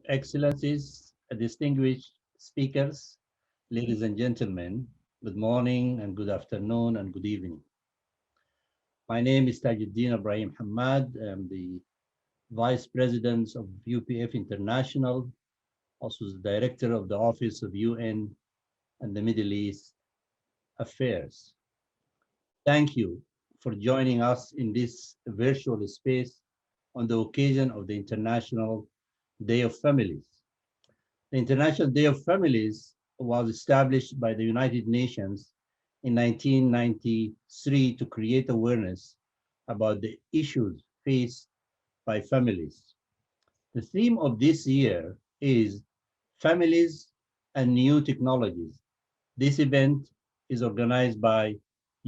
Excellencies, distinguished speakers, ladies and gentlemen, good morning and good afternoon and good evening. My name is Tajuddin Ibrahim Hamad. I'm the Vice President of UPF International, also the Director of the Office of UN and the Middle East Affairs. Thank you for joining us in this virtual space on the occasion of the International Day of Families. The International Day of Families was established by the United Nations in 1993 to create awareness about the issues faced by families. The theme of this year is Families and New Technologies. This event is organized by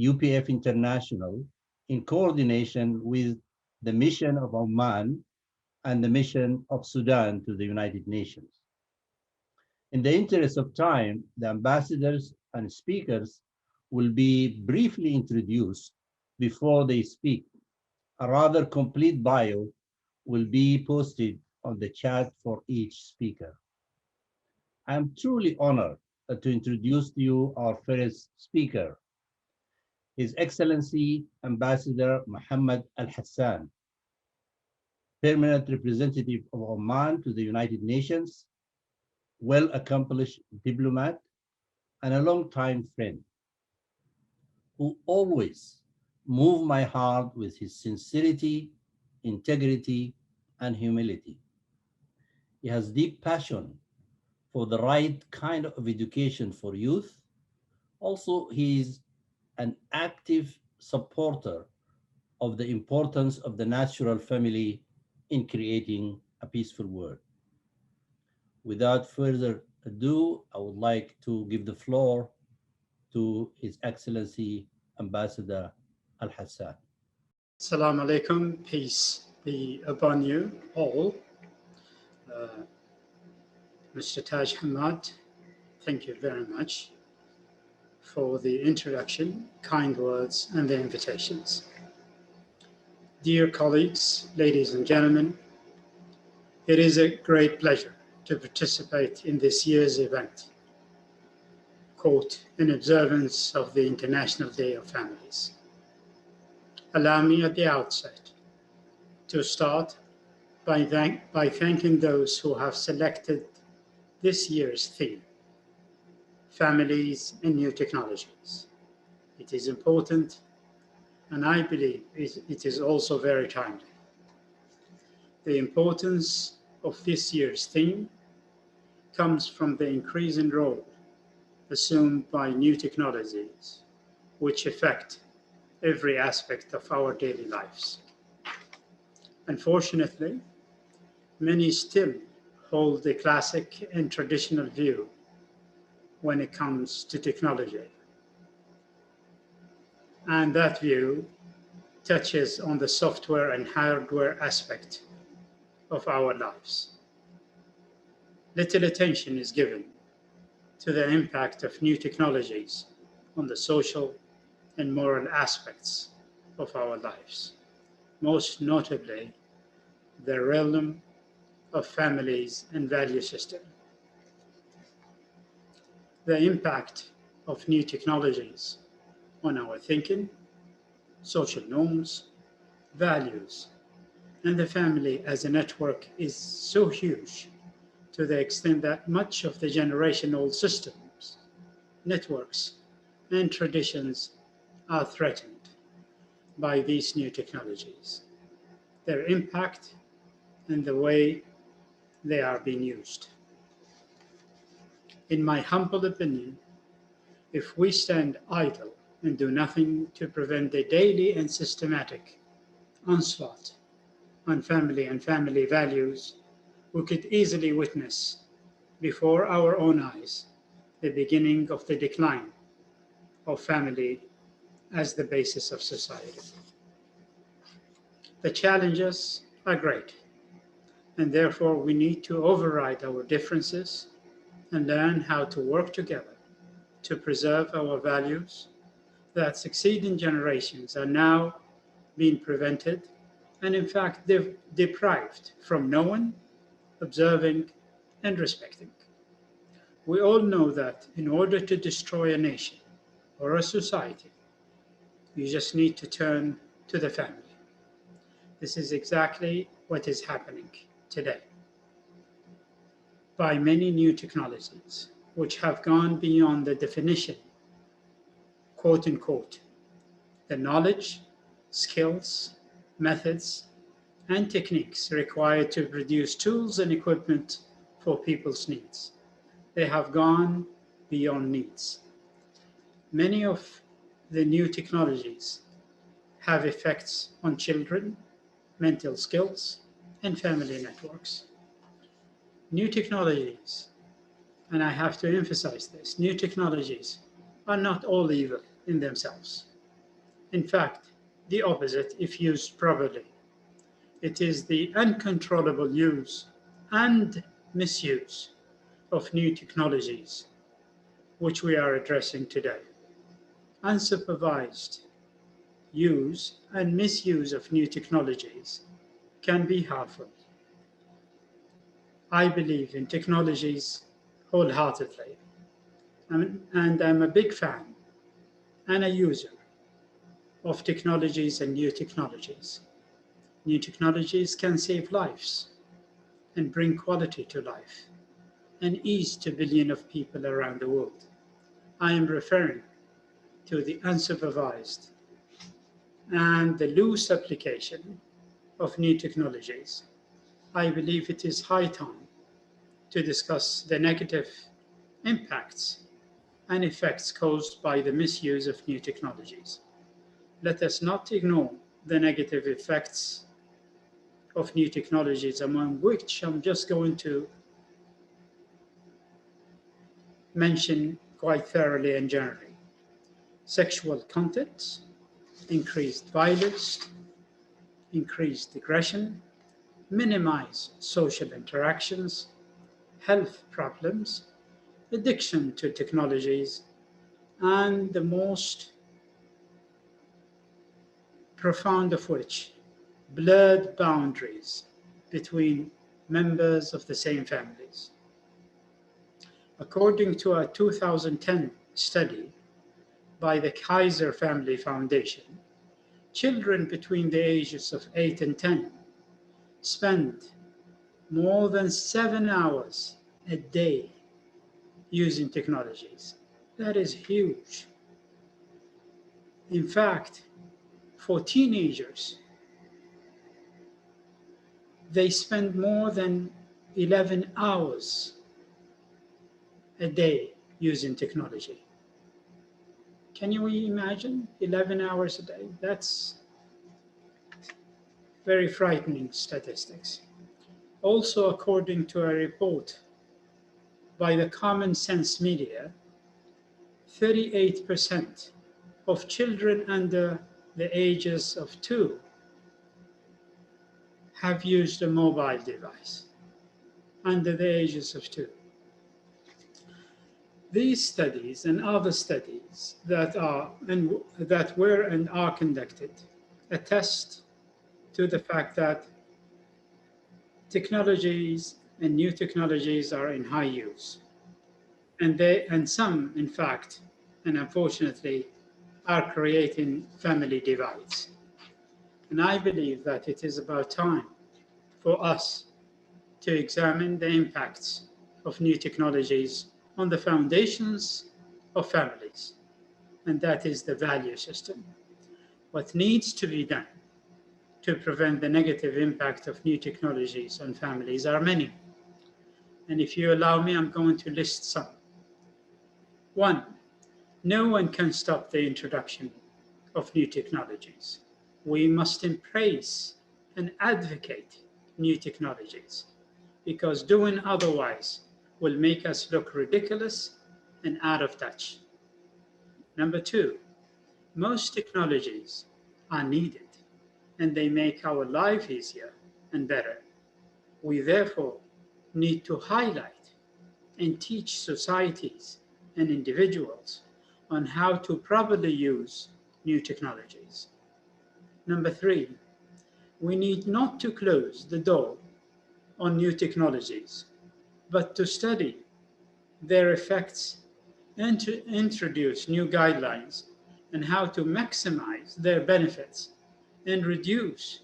UPF International in coordination with the mission of Oman and the mission of Sudan to the United Nations. In the interest of time, the ambassadors and speakers will be briefly introduced before they speak. A rather complete bio will be posted on the chat for each speaker. I am truly honored to introduce to you our first speaker, His Excellency Ambassador Mohamed Al Hassan, Permanent Representative of Oman to the United Nations, well-accomplished diplomat, and a long-time friend who always moved my heart with his sincerity, integrity, and humility. He has deep passion for the right kind of education for youth. Also, he is an active supporter of the importance of the natural family in creating a peaceful world. Without further ado, I would like to give the floor to His Excellency Ambassador Al Hassan. Assalamu alaikum, peace be upon you all. Mr. Taj Hamad, thank you very much for the introduction, kind words, and the invitations. Dear colleagues, ladies and gentlemen, it is a great pleasure to participate in this year's event, called in observance of the International Day of Families. Allow me at the outset to start by thanking those who have selected this year's theme, Families and New Technologies. It is important, and I believe it is also very timely. The importance of this year's theme comes from the increasing role assumed by new technologies, which affect every aspect of our daily lives. Unfortunately, many still hold the classic and traditional view when it comes to technology. And that view touches on the software and hardware aspect of our lives. Little attention is given to the impact of new technologies on the social and moral aspects of our lives, most notably the realm of families and value system. The impact of new technologies on our thinking, social norms, values, and the family as a network is so huge to the extent that much of the generational systems, networks, and traditions are threatened by these new technologies, their impact, and the way they are being used. In my humble opinion, if we stand idle and do nothing to prevent the daily and systematic onslaught on family and family values, we could easily witness before our own eyes the beginning of the decline of family as the basis of society. The challenges are great, and therefore we need to override our differences and learn how to work together to preserve our values that succeeding generations are now being prevented and in fact deprived from knowing, observing, and respecting. We all know that in order to destroy a nation or a society, you just need to turn to the family. This is exactly what is happening today by many new technologies, which have gone beyond the definition, quote unquote, the knowledge, skills, methods, and techniques required to produce tools and equipment for people's needs. They have gone beyond needs. Many of the new technologies have effects on children, mental skills, and family networks. New technologies, and I have to emphasize this, new technologies are not all evil in themselves. In fact, the opposite if used properly. It is the uncontrollable use and misuse of new technologies which we are addressing today. Unsupervised use and misuse of new technologies can be harmful. I believe in technologies wholeheartedly, and I'm a big fan and a user of technologies and new technologies. New technologies can save lives and bring quality to life and ease to billions of people around the world. I am referring to the unsupervised and the loose application of new technologies. I believe it is high time to discuss the negative impacts and effects caused by the misuse of new technologies. Let us not ignore the negative effects of new technologies, among which I'm just going to mention quite thoroughly and generally. Sexual content, increased violence, increased aggression, minimize social interactions, health problems, addiction to technologies, and the most profound of which, blurred boundaries between members of the same families. According to a 2010 study by the Kaiser Family Foundation, children between the ages of 8 and 10 spend more than 7 hours a day using technologies. That is huge. In fact, for teenagers, they spend more than 11 hours a day using technology. Can you imagine 11 hours a day? That's very frightening statistics. Also, according to a report by the Common Sense Media, 38% of children under the ages of 2 have used a mobile device under the ages of 2. These studies and other studies that were and are conducted attest to the fact that technologies and new technologies are in high use. And some, in fact, and unfortunately, are creating family divides. And I believe that it is about time for us to examine the impacts of new technologies on the foundations of families, and that is the value system. What needs to be done to prevent the negative impact of new technologies on families are many. And if you allow me, I'm going to list some. 1, no one can stop the introduction of new technologies. We must embrace and advocate new technologies, because doing otherwise will make us look ridiculous and out of touch. Number 2, most technologies are needed and they make our life easier and better. We therefore need to highlight and teach societies and individuals on how to properly use new technologies. Number 3, we need not to close the door on new technologies. but to study their effects and to introduce new guidelines on how to maximize their benefits and reduce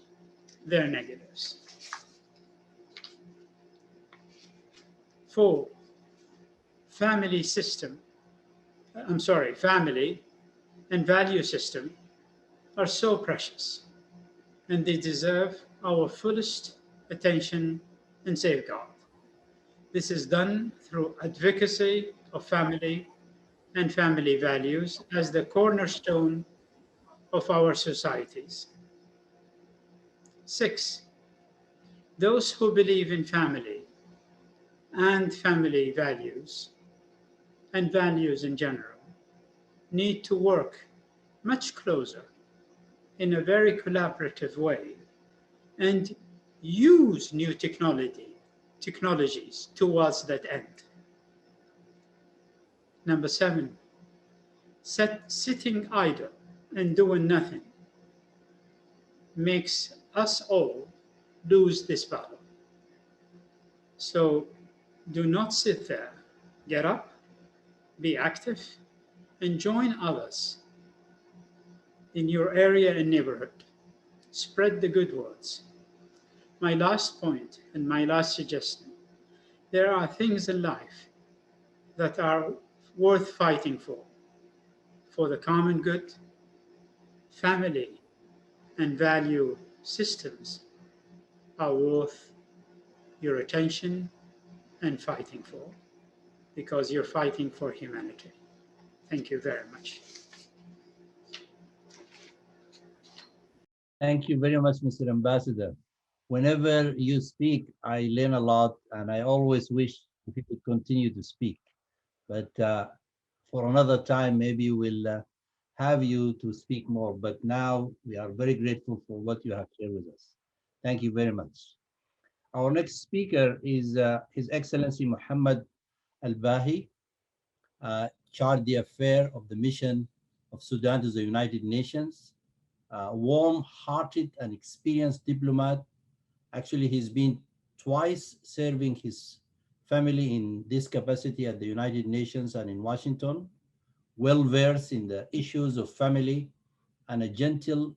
their negatives. 4, family and value system are so precious, and they deserve our fullest attention and safeguard. This is done through advocacy of family and family values as the cornerstone of our societies. 6, those who believe in family and family values and values in general need to work much closer in a very collaborative way and use new technologies towards that end. Number 7, sitting idle and doing nothing makes us all lose this battle. So do not sit there. Get up, be active, and join others in your area and neighborhood. Spread the good words. My last point and my last suggestion, there are things in life that are worth fighting for the common good. Family and value systems are worth your attention and fighting for, because you're fighting for humanity. Thank you very much. Thank you very much, Mr. Ambassador. Whenever you speak, I learn a lot, and I always wish if you could continue to speak. But for another time, maybe we'll have you to speak more. But now we are very grateful for what you have shared with us. Thank you very much. Our next speaker is His Excellency Mohamed Elbahi, chargé d'affaires of the mission of Sudan to the United Nations. Warm-hearted and experienced diplomat. Actually, he's been twice serving his family in this capacity at the United Nations and in Washington, well-versed in the issues of family, and a gentle,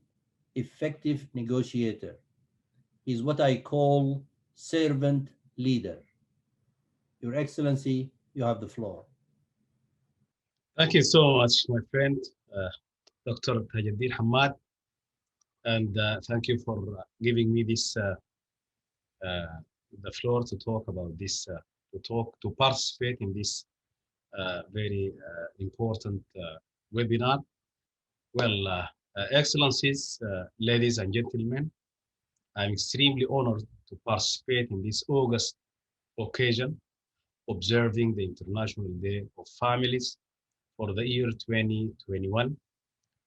effective negotiator. He's what I call servant leader. Your Excellency, you have the floor. Thank you so much, my friend, Dr. Tajuddin Hamad, and thank you for giving me this the floor to talk about this, to participate in this very important webinar. Well, Excellencies, ladies and gentlemen, I'm extremely honored to participate in this August occasion, observing the International Day of Families for the year 2021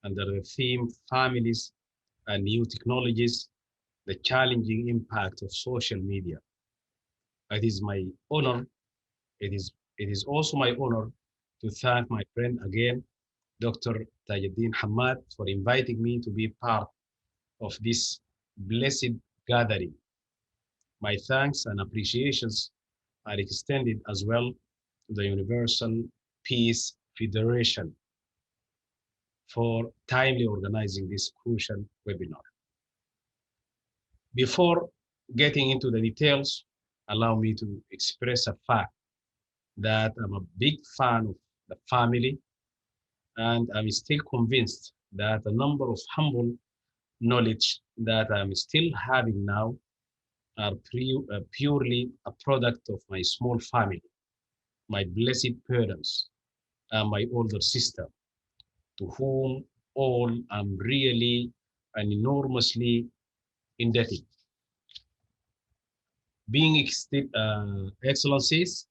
under the theme Families and New Technologies, the Challenging Impact of Social Media. It is my honor, it is also my honor to thank my friend again, Dr. Tajuddin Hamad, for inviting me to be part of this blessed gathering. My thanks and appreciations are extended as well to the Universal Peace Federation for timely organizing this crucial webinar. Before getting into the details, allow me to express a fact that I'm a big fan of the family, and I'm still convinced that a number of humble knowledge that I'm still having now are purely a product of my small family, my blessed parents, and my older sister, to whom all I'm really and enormously indebted. Being Excellencies,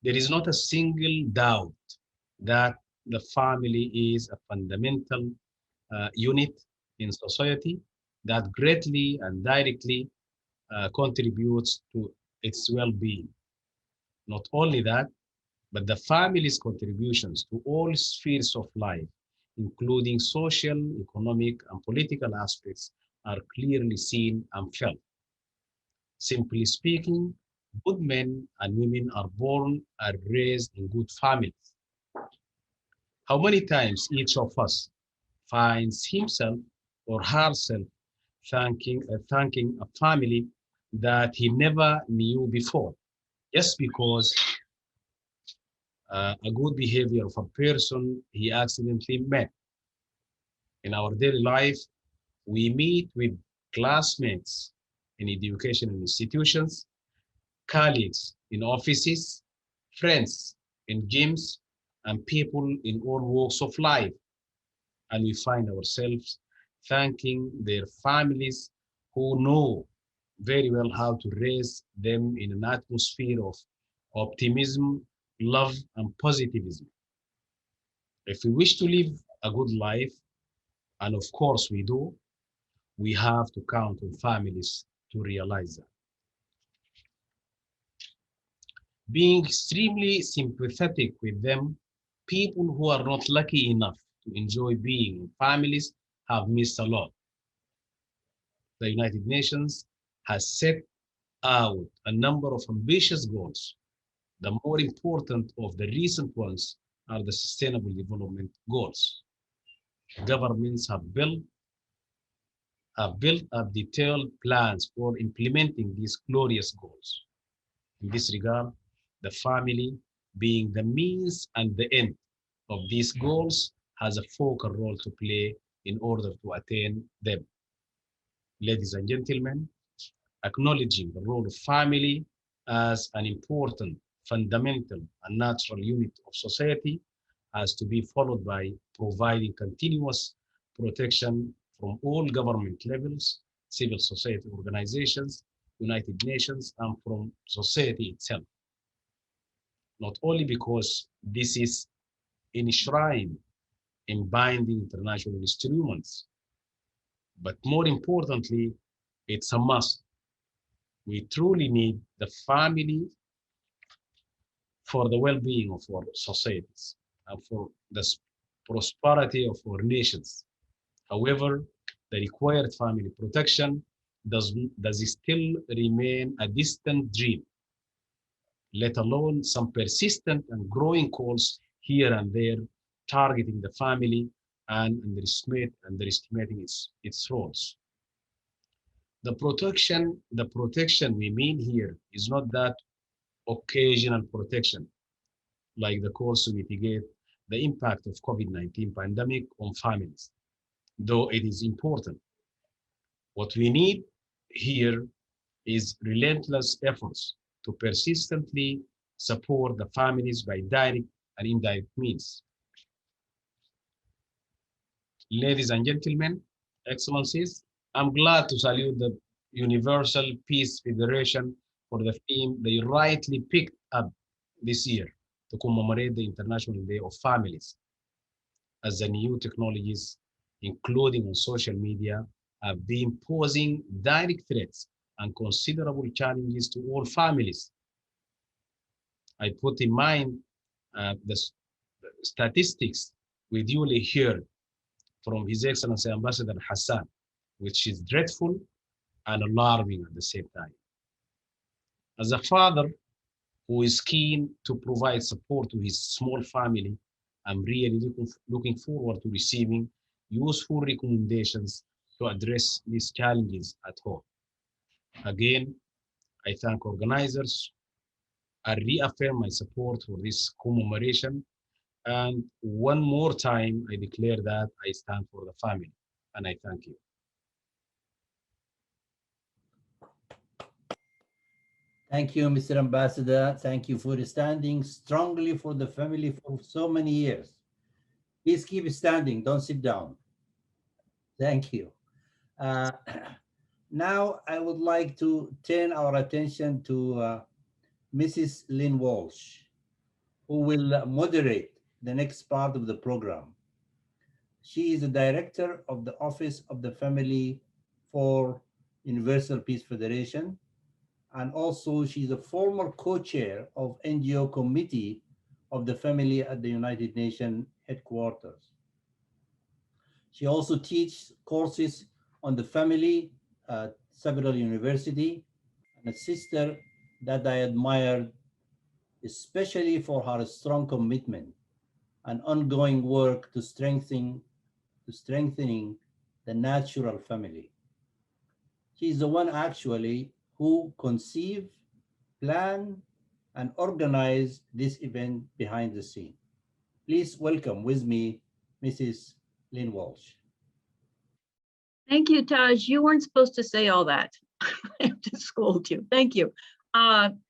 there is not a single doubt that the family is a fundamental unit in society that greatly and directly contributes to its well-being. Not only that, but the family's contributions to all spheres of life, including social, economic, and political aspects, are clearly seen and felt. Simply speaking, Good men and women are born and raised in good families. How many times each of us finds himself or herself thanking a family that he never knew before, just because a good behavior of a person he accidentally met. In our daily life, we meet with classmates in educational institutions, colleagues in offices, friends in gyms, and people in all walks of life. And we find ourselves thanking their families who know very well how to raise them in an atmosphere of optimism, love, and positivism. If we wish to live a good life, and of course we do, we have to count on families to realize that. Being extremely sympathetic with them, people who are not lucky enough to enjoy being in families have missed a lot. The United Nations has set out a number of ambitious goals. The more important of the recent ones are the Sustainable Development Goals. Governments have built up detailed plans for implementing these glorious goals. In this regard, the family, being the means and the end of these goals, has a focal role to play in order to attain them. Ladies and gentlemen, acknowledging the role of family as an important, fundamental, and natural unit of society has to be followed by providing continuous protection from all government levels, civil society organizations, United Nations, and from society itself. Not only because this is enshrined in binding international instruments, but more importantly, it's a must. We truly need the family for the well-being of our societies and for the prosperity of our nations. However, the required family protection does still remain a distant dream, let alone some persistent and growing calls here and there targeting the family and underestimating its roles. The protection we mean here is not that occasional protection, like the calls to mitigate the impact of COVID-19 pandemic on families, though it is important. What we need here is relentless efforts to persistently support the families by direct and indirect means. Ladies and gentlemen, excellencies, I'm glad to salute the Universal Peace Federation for the theme they rightly picked up this year to commemorate the International Day of Families, as the new technologies, including on social media, have been posing direct threats and considerable challenges to all families. I put in mind the statistics we duly heard from His Excellency Ambassador Hassan, which is dreadful and alarming at the same time. As a father who is keen to provide support to his small family, I'm really looking forward to receiving useful recommendations to address these challenges at home. Again, I thank organizers. I reaffirm my support for this commemoration. And one more time, I declare that I stand for the family. And I thank you. Thank you, Mr. Ambassador. Thank you for standing strongly for the family for so many years. Please keep standing, don't sit down. Thank you. Uh, Now I would like to turn our attention to Mrs. Lynn Walsh, who will moderate the next part of the program. She is the director of the Office of the Family for Universal Peace Federation, and also she's a former co-chair of NGO Committee of the Family at the United Nations headquarters. She also teaches courses on the family at several universities, and a sister that I admired, especially for her strong commitment and ongoing work to strengthening the natural family. She is the one actually who conceived, planned, and organized this event behind the scene. Please welcome with me Mrs. Lynn Walsh. Thank you, Taj. You weren't supposed to say all that. I have to scold you. Thank you.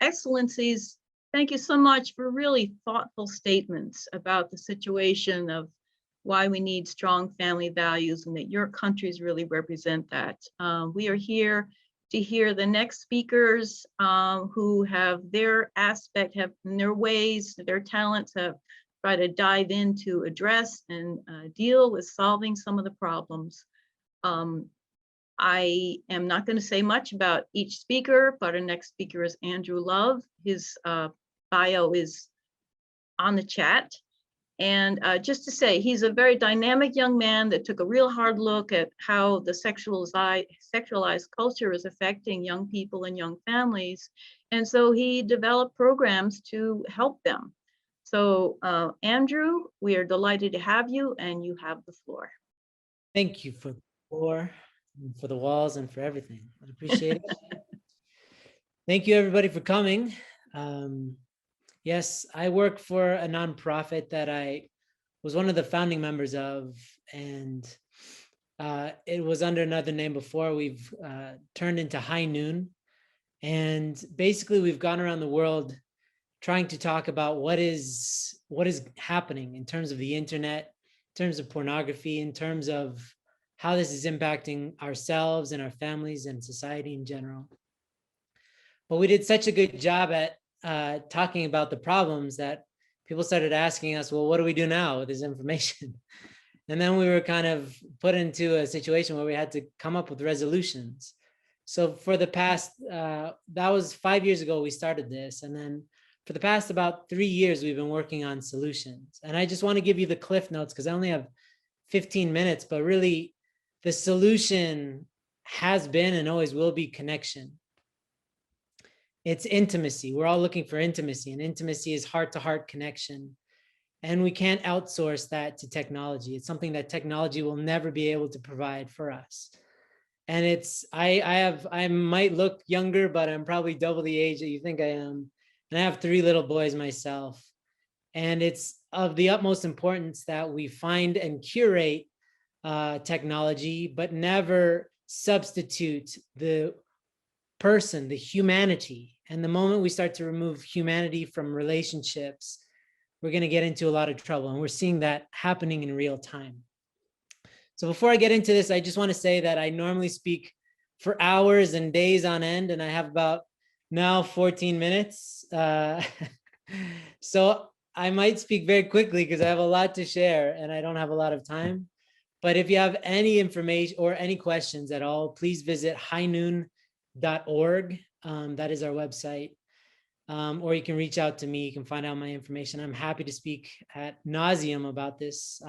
Excellencies, thank you so much for really thoughtful statements about the situation of why we need strong family values and that your countries really represent that. We are here to hear the next speakers who have their aspect, have their ways, their talents, have tried to dive in to address and deal with solving some of the problems. I am not going to say much about each speaker, but our next speaker is Andrew Love. His bio is on the chat. And just to say, he's a very dynamic young man that took a real hard look at how the sexualized culture is affecting young people and young families. And so he developed programs to help them. So Andrew, we are delighted to have you, and you have the floor. Thank you for the floor, and for the walls, and for everything. I appreciate it. Thank you, everybody, for coming. Yes, I work for a nonprofit that I was one of the founding members of, and it was under another name before. We've turned into High Noon, and basically we've gone around the world trying to talk about what is happening in terms of the internet, in terms of pornography, in terms of how this is impacting ourselves and our families and society in general. But we did such a good job at talking about the problems that people started asking us, well, what do we do now with this information? And then we were kind of put into a situation where we had to come up with resolutions. So for the past, that was 5 years ago we started this. And then for the past about 3 years, we've been working on solutions. And I just want to give you the cliff notes because I only have 15 minutes, but really the solution has been and always will be connection. It's intimacy. We're all looking for intimacy, and intimacy is heart-to-heart connection. And we can't outsource that to technology. It's something that technology will never be able to provide for us. And it's, I might look younger, but I'm probably double the age that you think I am. And I have 3 little boys myself. And it's of the utmost importance that we find and curate technology, but never substitute the person, the humanity. And the moment we start to remove humanity from relationships, we're going to get into a lot of trouble. And we're seeing that happening in real time. So before I get into this, I just want to say that I normally speak for hours and days on end, and I have about now 14 minutes. So I might speak very quickly because I have a lot to share and I don't have a lot of time. But if you have any information or any questions at all, please visit highnoon.org. That is our website. Or you can reach out to me. You can find out my information. I'm happy to speak ad nauseum about this.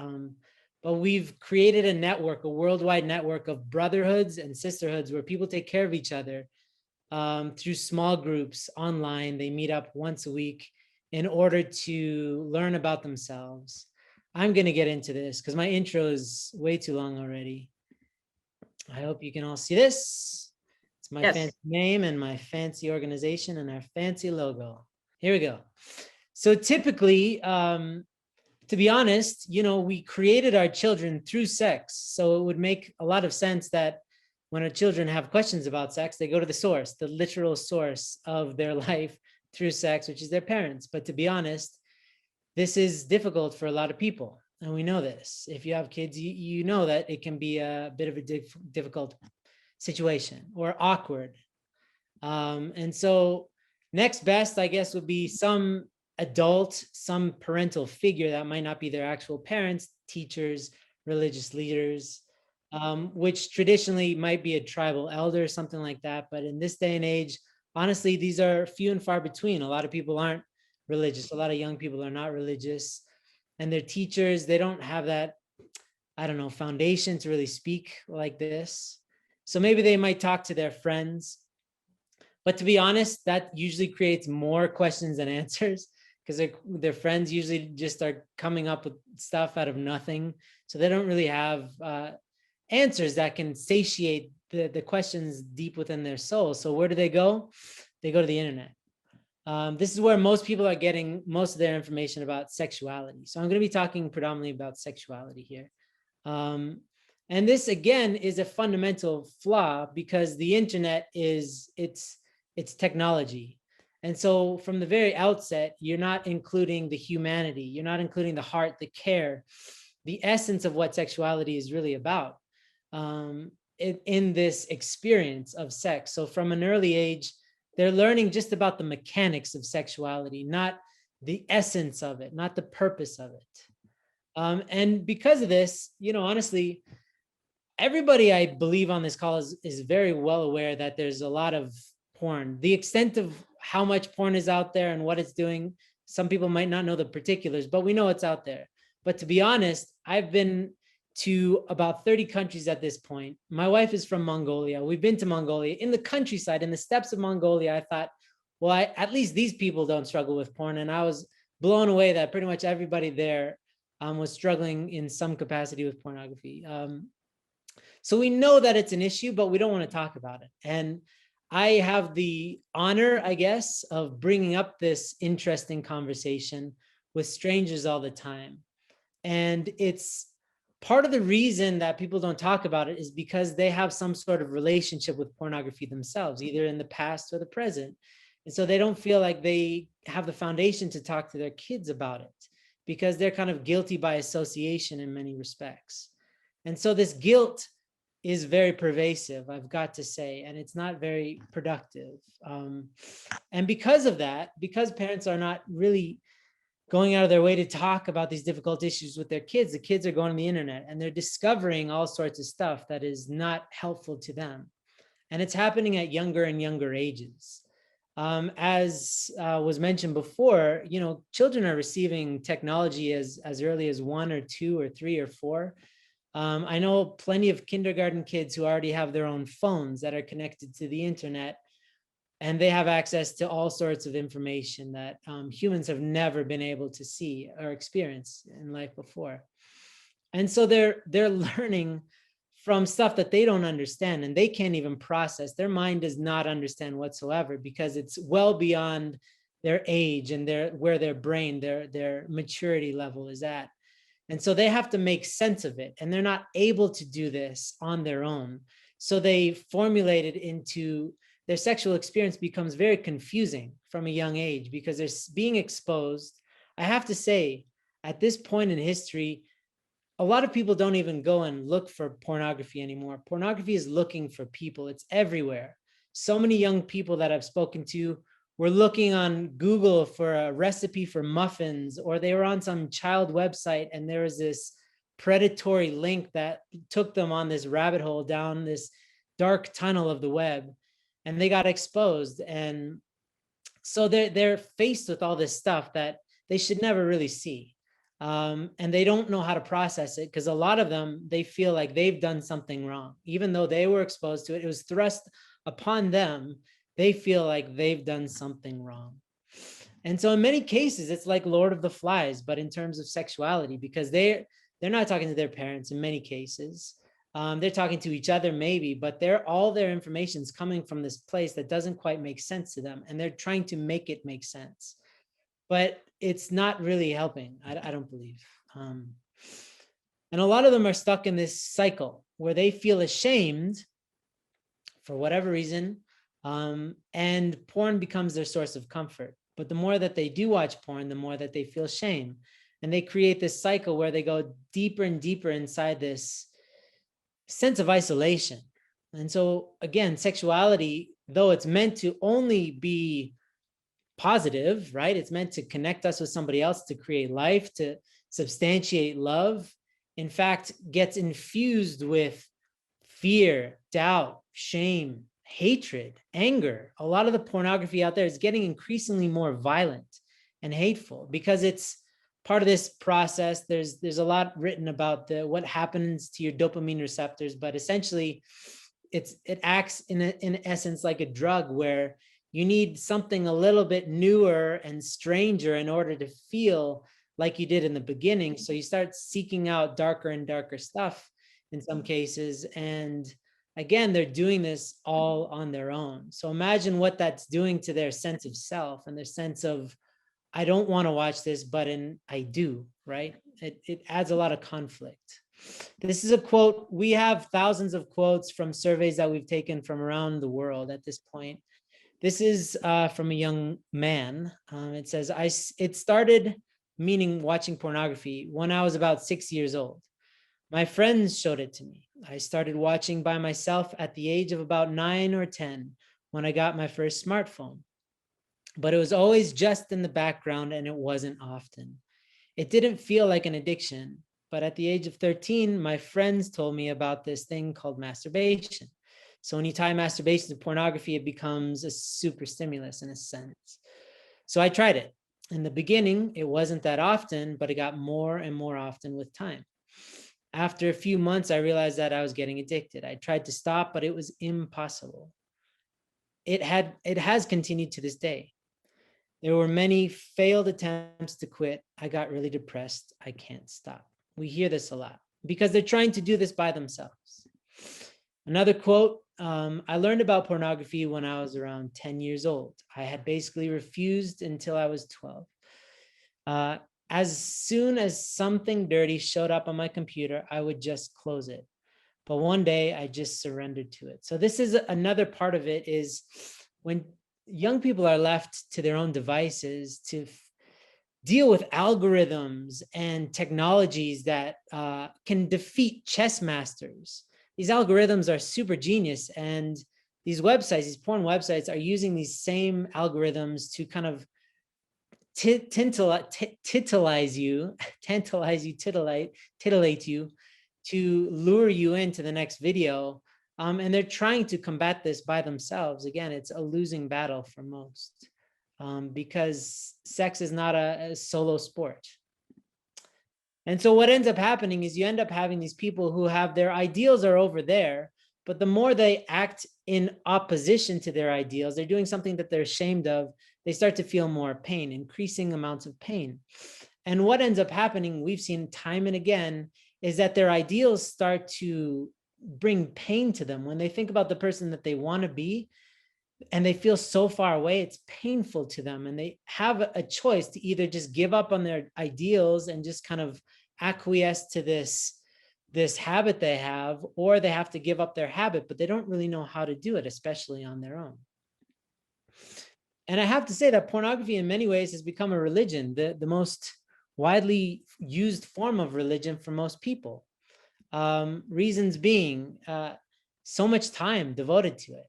But we've created a network, a worldwide network of brotherhoods and sisterhoods where people take care of each other through small groups online. They meet up once a week in order to learn about themselves. I'm going to get into this because my intro is way too long already. I hope you can all see this. It's my fancy name and my fancy organization and our fancy logo. Here we go. So typically, to be honest, you know, we created our children through sex. So it would make a lot of sense that when our children have questions about sex, they go to the source, the literal source of their life through sex, which is their parents. But to be honest, this is difficult for a lot of people. And we know this. If you have kids, you know that it can be a bit of a difficult situation or awkward. And so next best, I guess, would be some adult, some parental figure that might not be their actual parents, teachers, religious leaders, which traditionally might be a tribal elder, something like that. But in this day and age, honestly, these are few and far between. A lot of people aren't religious. A lot of young people are not religious. And their teachers, they don't have that, I don't know, foundation to really speak like this. So maybe they might talk to their friends. But to be honest, that usually creates more questions than answers, because their friends usually just start coming up with stuff out of nothing. So they don't really have answers that can satiate the questions deep within their soul. So where do they go? They go to the internet. This is where most people are getting most of their information about sexuality. So I'm going to be talking predominantly about sexuality here. And this, again, is a fundamental flaw, because the internet it's technology. And so from the very outset, you're not including the humanity, you're not including the heart, the care, the essence of what sexuality is really about in this experience of sex. So from an early age, they're learning just about the mechanics of sexuality, not the essence of it, not the purpose of it. And because of this, honestly, everybody I believe on this call is very well aware that there's a lot of porn. The extent of how much porn is out there and what it's doing, some people might not know the particulars, but we know it's out there. But to be honest, I've been to about 30 countries at this point. My wife is from Mongolia. We've been to Mongolia. In the countryside, in the steppes of Mongolia, I thought, well, at least these people don't struggle with porn. And I was blown away that pretty much everybody there was struggling in some capacity with pornography. So we know that it's an issue, but we don't want to talk about it. And I have the honor, I guess, of bringing up this interesting conversation with strangers all the time. And it's part of the reason that people don't talk about it is because they have some sort of relationship with pornography themselves, either in the past or the present. And so they don't feel like they have the foundation to talk to their kids about it, because they're kind of guilty by association in many respects. And so this guilt is very pervasive, I've got to say, and it's not very productive. And because of that, because parents are not really going out of their way to talk about these difficult issues with their kids, the kids are going on the internet and they're discovering all sorts of stuff that is not helpful to them. And it's happening at younger and younger ages. As was mentioned before, children are receiving technology as early as 1 or 2 or 3 or 4. I know plenty of kindergarten kids who already have their own phones that are connected to the internet, and they have access to all sorts of information that humans have never been able to see or experience in life before. And so they're learning from stuff that they don't understand and they can't even process. Their mind does not understand whatsoever, because it's well beyond their age and where their brain, their maturity level is at. And so they have to make sense of it, and they're not able to do this on their own. So they formulate it into their sexual experience becomes very confusing from a young age, because they're being exposed. I have to say, at this point in history, a lot of people don't even go and look for pornography anymore. Pornography is looking for people. It's everywhere. So many young people that I've spoken to were looking on Google for a recipe for muffins, or they were on some child website and there was this predatory link that took them on this rabbit hole down this dark tunnel of the web, and they got exposed. And so they're faced with all this stuff that they should never really see. And they don't know how to process it, because a lot of them, they feel like they've done something wrong. Even though they were exposed to it, it was thrust upon them. They feel like they've done something wrong. And so in many cases, it's like Lord of the Flies, but in terms of sexuality, because they're not talking to their parents in many cases. They're talking to each other maybe, but all their information is coming from this place that doesn't quite make sense to them. And they're trying to make it make sense. But it's not really helping, I don't believe. And a lot of them are stuck in this cycle where they feel ashamed for whatever reason, and porn becomes their source of comfort. But the more that they do watch porn, the more that they feel shame. And they create this cycle where they go deeper and deeper inside this sense of isolation. And so again, sexuality, though it's meant to only be positive, right? It's meant to connect us with somebody else, to create life, to substantiate love, in fact, gets infused with fear, doubt, shame, hatred, anger. A lot of the pornography out there is getting increasingly more violent and hateful because it's part of this process. There's a lot written about what happens to your dopamine receptors, but essentially it acts in essence like a drug where You need something a little bit newer and stranger in order to feel like you did in the beginning. So you start seeking out darker and darker stuff in some cases. And again, they're doing this all on their own. So imagine what that's doing to their sense of self and their sense of, I don't want to watch this, but I do, right? It adds a lot of conflict. This is a quote. We have thousands of quotes from surveys that we've taken from around the world at this point. This is from a young man. It says, it started, meaning watching pornography, when I was about 6 years old. My friends showed it to me. I started watching by myself at the age of about 9 or 10 when I got my first smartphone. But it was always just in the background and it wasn't often. It didn't feel like an addiction, but at the age of 13, my friends told me about this thing called masturbation. So when you tie masturbation to pornography, it becomes a super stimulus in a sense. So I tried it. In the beginning, it wasn't that often, but it got more and more often with time. After a few months, I realized that I was getting addicted. I tried to stop, but it was impossible. It has continued to this day. There were many failed attempts to quit. I got really depressed. I can't stop. We hear this a lot because they're trying to do this by themselves. Another quote, I learned about pornography when I was around 10 years old. I had basically refused until I was 12. As soon as something dirty showed up on my computer, I would just close it. But one day I just surrendered to it. So this is another part of it, is when young people are left to their own devices to deal with algorithms and technologies that can defeat chess masters. These algorithms are super genius, and these websites, these porn websites, are using these same algorithms to kind of titillate you, to lure you into the next video. And they're trying to combat this by themselves. Again, it's a losing battle for most, because sex is not a solo sport. And so what ends up happening is you end up having these people who have their ideals are over there, but the more they act in opposition to their ideals, they're doing something that they're ashamed of, they start to feel more pain, increasing amounts of pain. And what ends up happening, we've seen time and again, is that their ideals start to bring pain to them. When they think about the person that they want to be and they feel so far away, it's painful to them. And they have a choice to either just give up on their ideals and just kind of acquiesce to this habit they have, or they have to give up their habit, but they don't really know how to do it, especially on their own. And I have to say that pornography in many ways has become a religion, the most widely used form of religion for most people. Reasons being, so much time devoted to it,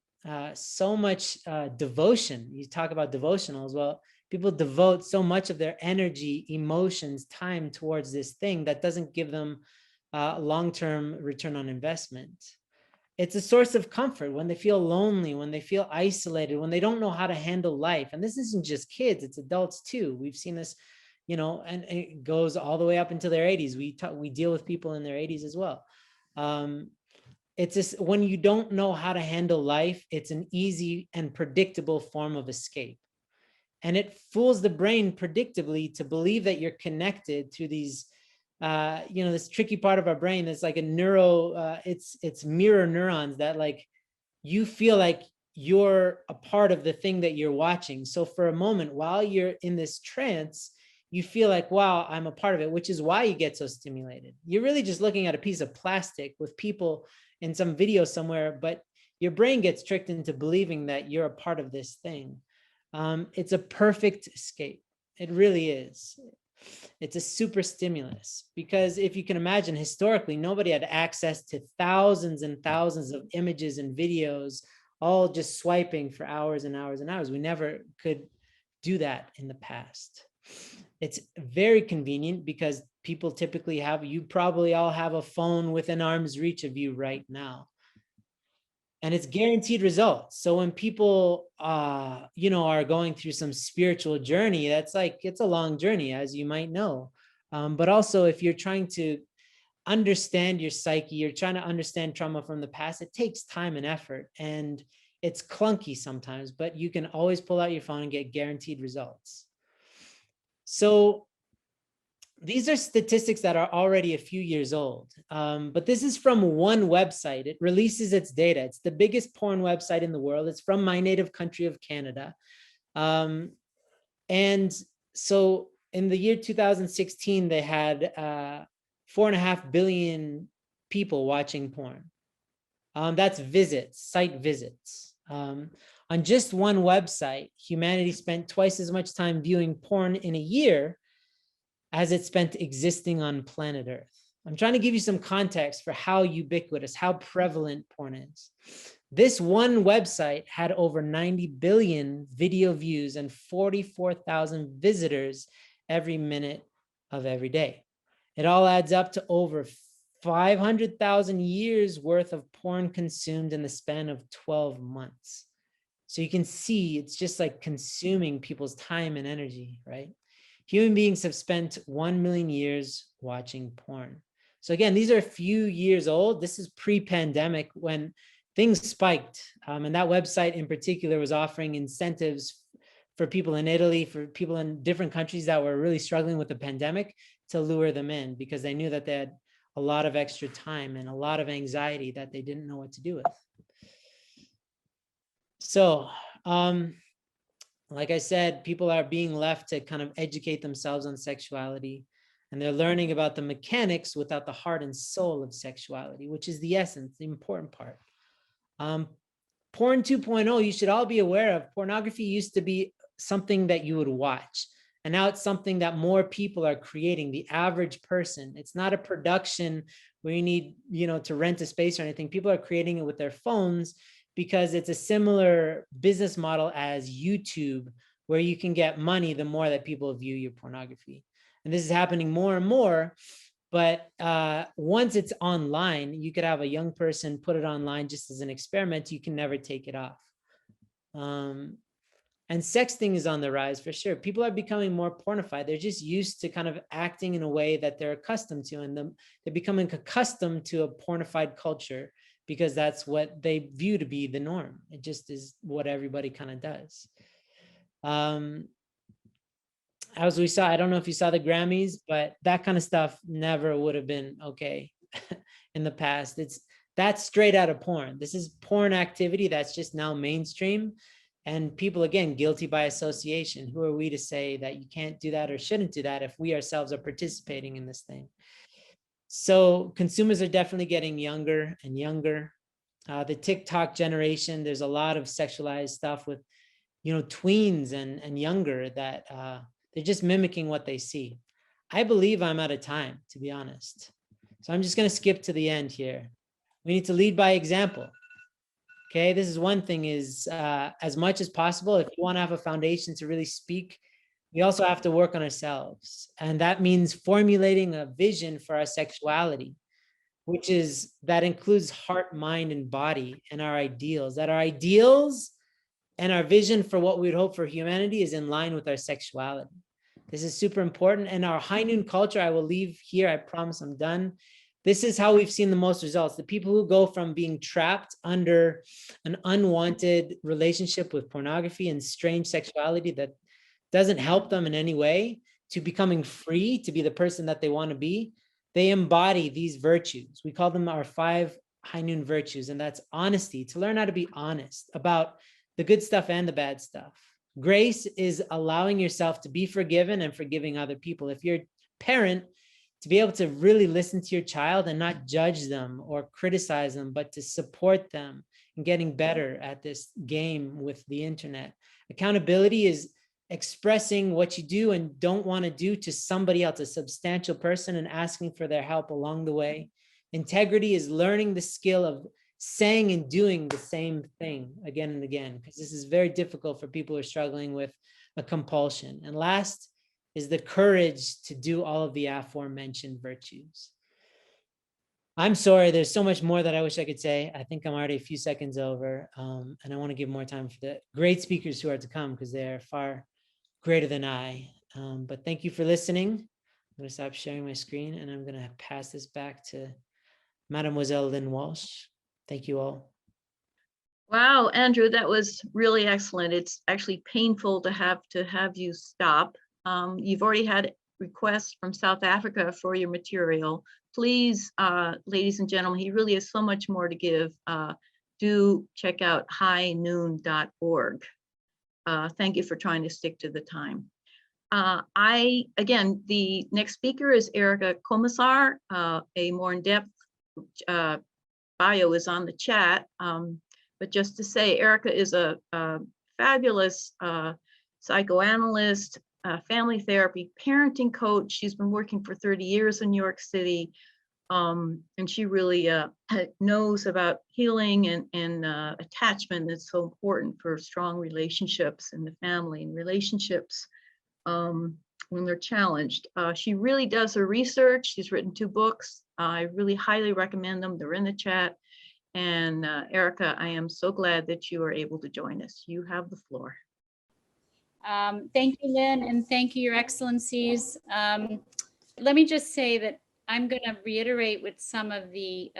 so much devotion. You talk about devotionals. Well, people devote so much of their energy, emotions, time towards this thing that doesn't give them long-term return on investment. It's a source of comfort when they feel lonely, when they feel isolated, when they don't know how to handle life. And this isn't just kids, it's adults too. We've seen this, and it goes all the way up into their 80s. We deal with people in their 80s as well. It's just, when you don't know how to handle life, it's an easy and predictable form of escape. And it fools the brain predictably to believe that you're connected through these, this tricky part of our brain that's like a it's mirror neurons that like you feel like you're a part of the thing that you're watching. So for a moment, while you're in this trance, you feel like, wow, I'm a part of it, which is why you get so stimulated. You're really just looking at a piece of plastic with people in some video somewhere, but your brain gets tricked into believing that you're a part of this thing. It's a perfect escape. It really is. It's a super stimulus, because if you can imagine, historically, nobody had access to thousands and thousands of images and videos, all just swiping for hours and hours and hours. We never could do that in the past. It's very convenient because people typically you probably all have a phone within arm's reach of you right now. And it's guaranteed results. So when people, are going through some spiritual journey, it's a long journey, as you might know. But also, if you're trying to understand your psyche, you're trying to understand trauma from the past, it takes time and effort. And it's clunky sometimes, but you can always pull out your phone and get guaranteed results. So these are statistics that are already a few years old, but this is from one website. It releases its data. It's the biggest porn website in the world. It's from my native country of Canada. And so in the year 2016, they had 4.5 billion people watching porn. That's visits, site visits. On just one website, humanity spent twice as much time viewing porn in a year as it spent existing on planet Earth. I'm trying to give you some context for how ubiquitous, how prevalent porn is. This one website had over 90 billion video views and 44,000 visitors every minute of every day. It all adds up to over 500,000 years worth of porn consumed in the span of 12 months. So you can see it's just like consuming people's time and energy, right? Human beings have spent 1 million years watching porn. So again, these are a few years old. This is pre-pandemic when things spiked. And that website in particular was offering incentives for people in Italy, for people in different countries that were really struggling with the pandemic to lure them in because they knew that they had a lot of extra time and a lot of anxiety that they didn't know what to do with. So, like I said, people are being left to kind of educate themselves on sexuality, and they're learning about the mechanics without the heart and soul of sexuality, which is the essence, the important part. Porn 2.0, you should all be aware of. Pornography used to be something that you would watch, and now it's something that more people are creating, the average person. It's not a production where you need, to rent a space or anything. People are creating it with their phones, because it's a similar business model as YouTube, where you can get money the more that people view your pornography. And this is happening more and more, but once it's online, you could have a young person put it online just as an experiment. You can never take it off. And sexting is on the rise for sure. People are becoming more pornified. They're just used to kind of acting in a way that they're accustomed to, and they're becoming accustomed to a pornified culture, because that's what they view to be the norm. It just is what everybody kind of does. As we saw, I don't know if you saw the Grammys, but that kind of stuff never would have been okay in the past. That's straight out of porn. This is porn activity that's just now mainstream. And people, again, guilty by association. Who are we to say that you can't do that or shouldn't do that if we ourselves are participating in this thing? So consumers are definitely getting younger and younger. The TikTok generation, there's a lot of sexualized stuff with, tweens and younger that they're just mimicking what they see. I believe I'm out of time, to be honest. So I'm just going to skip to the end here. We need to lead by example. Okay, this is one thing is as much as possible, if you want to have a foundation to really speak, we also have to work on ourselves. And that means formulating a vision for our sexuality, that includes heart, mind, and body, and our ideals. That our ideals and our vision for what we would hope for humanity is in line with our sexuality. This is super important. And our high noon culture, I will leave here, I promise I'm done. This is how we've seen the most results. The people who go from being trapped under an unwanted relationship with pornography and strange sexuality that doesn't help them in any way, to becoming free to be the person that they want to be, they embody these virtues. We call them our 5 high noon virtues, and that's honesty, to learn how to be honest about the good stuff and the bad stuff. Grace is allowing yourself to be forgiven and forgiving other people. If you're a parent, to be able to really listen to your child and not judge them or criticize them, but to support them in getting better at this game with the internet. Accountability is expressing what you do and don't want to do to somebody else, a substantial person, and asking for their help along the way. Integrity is learning the skill of saying and doing the same thing again and again, because this is very difficult for people who are struggling with a compulsion. And last is the courage to do all of the aforementioned virtues. I'm sorry, there's so much more that I wish I could say. I think I'm already a few seconds over, and I want to give more time for the great speakers who are to come, because they're far greater than I. But thank you for listening. I'm going to stop sharing my screen, and I'm going to pass this back to Mademoiselle Lynn Walsh. Thank you all. Wow, Andrew, that was really excellent. It's actually painful to have you stop. You've already had requests from South Africa for your material. Please, ladies and gentlemen, he really has so much more to give. Do check out highnoon.org. Thank you for trying to stick to the time. Again, the next speaker is Erica Komisar. A more in-depth bio is on the chat. But just to say, Erica is a fabulous psychoanalyst, family therapy, parenting coach. She's been working for 30 years in New York City. And she really knows about healing and attachment that's so important for strong relationships in the family and relationships when they're challenged. She really does her research. She's written 2 books. I really highly recommend them. They're in the chat. And Erica, I am so glad that you are able to join us. You have the floor. Thank you, Lynn, and thank you, Your Excellencies. Let me just say that I'm going to reiterate what some of the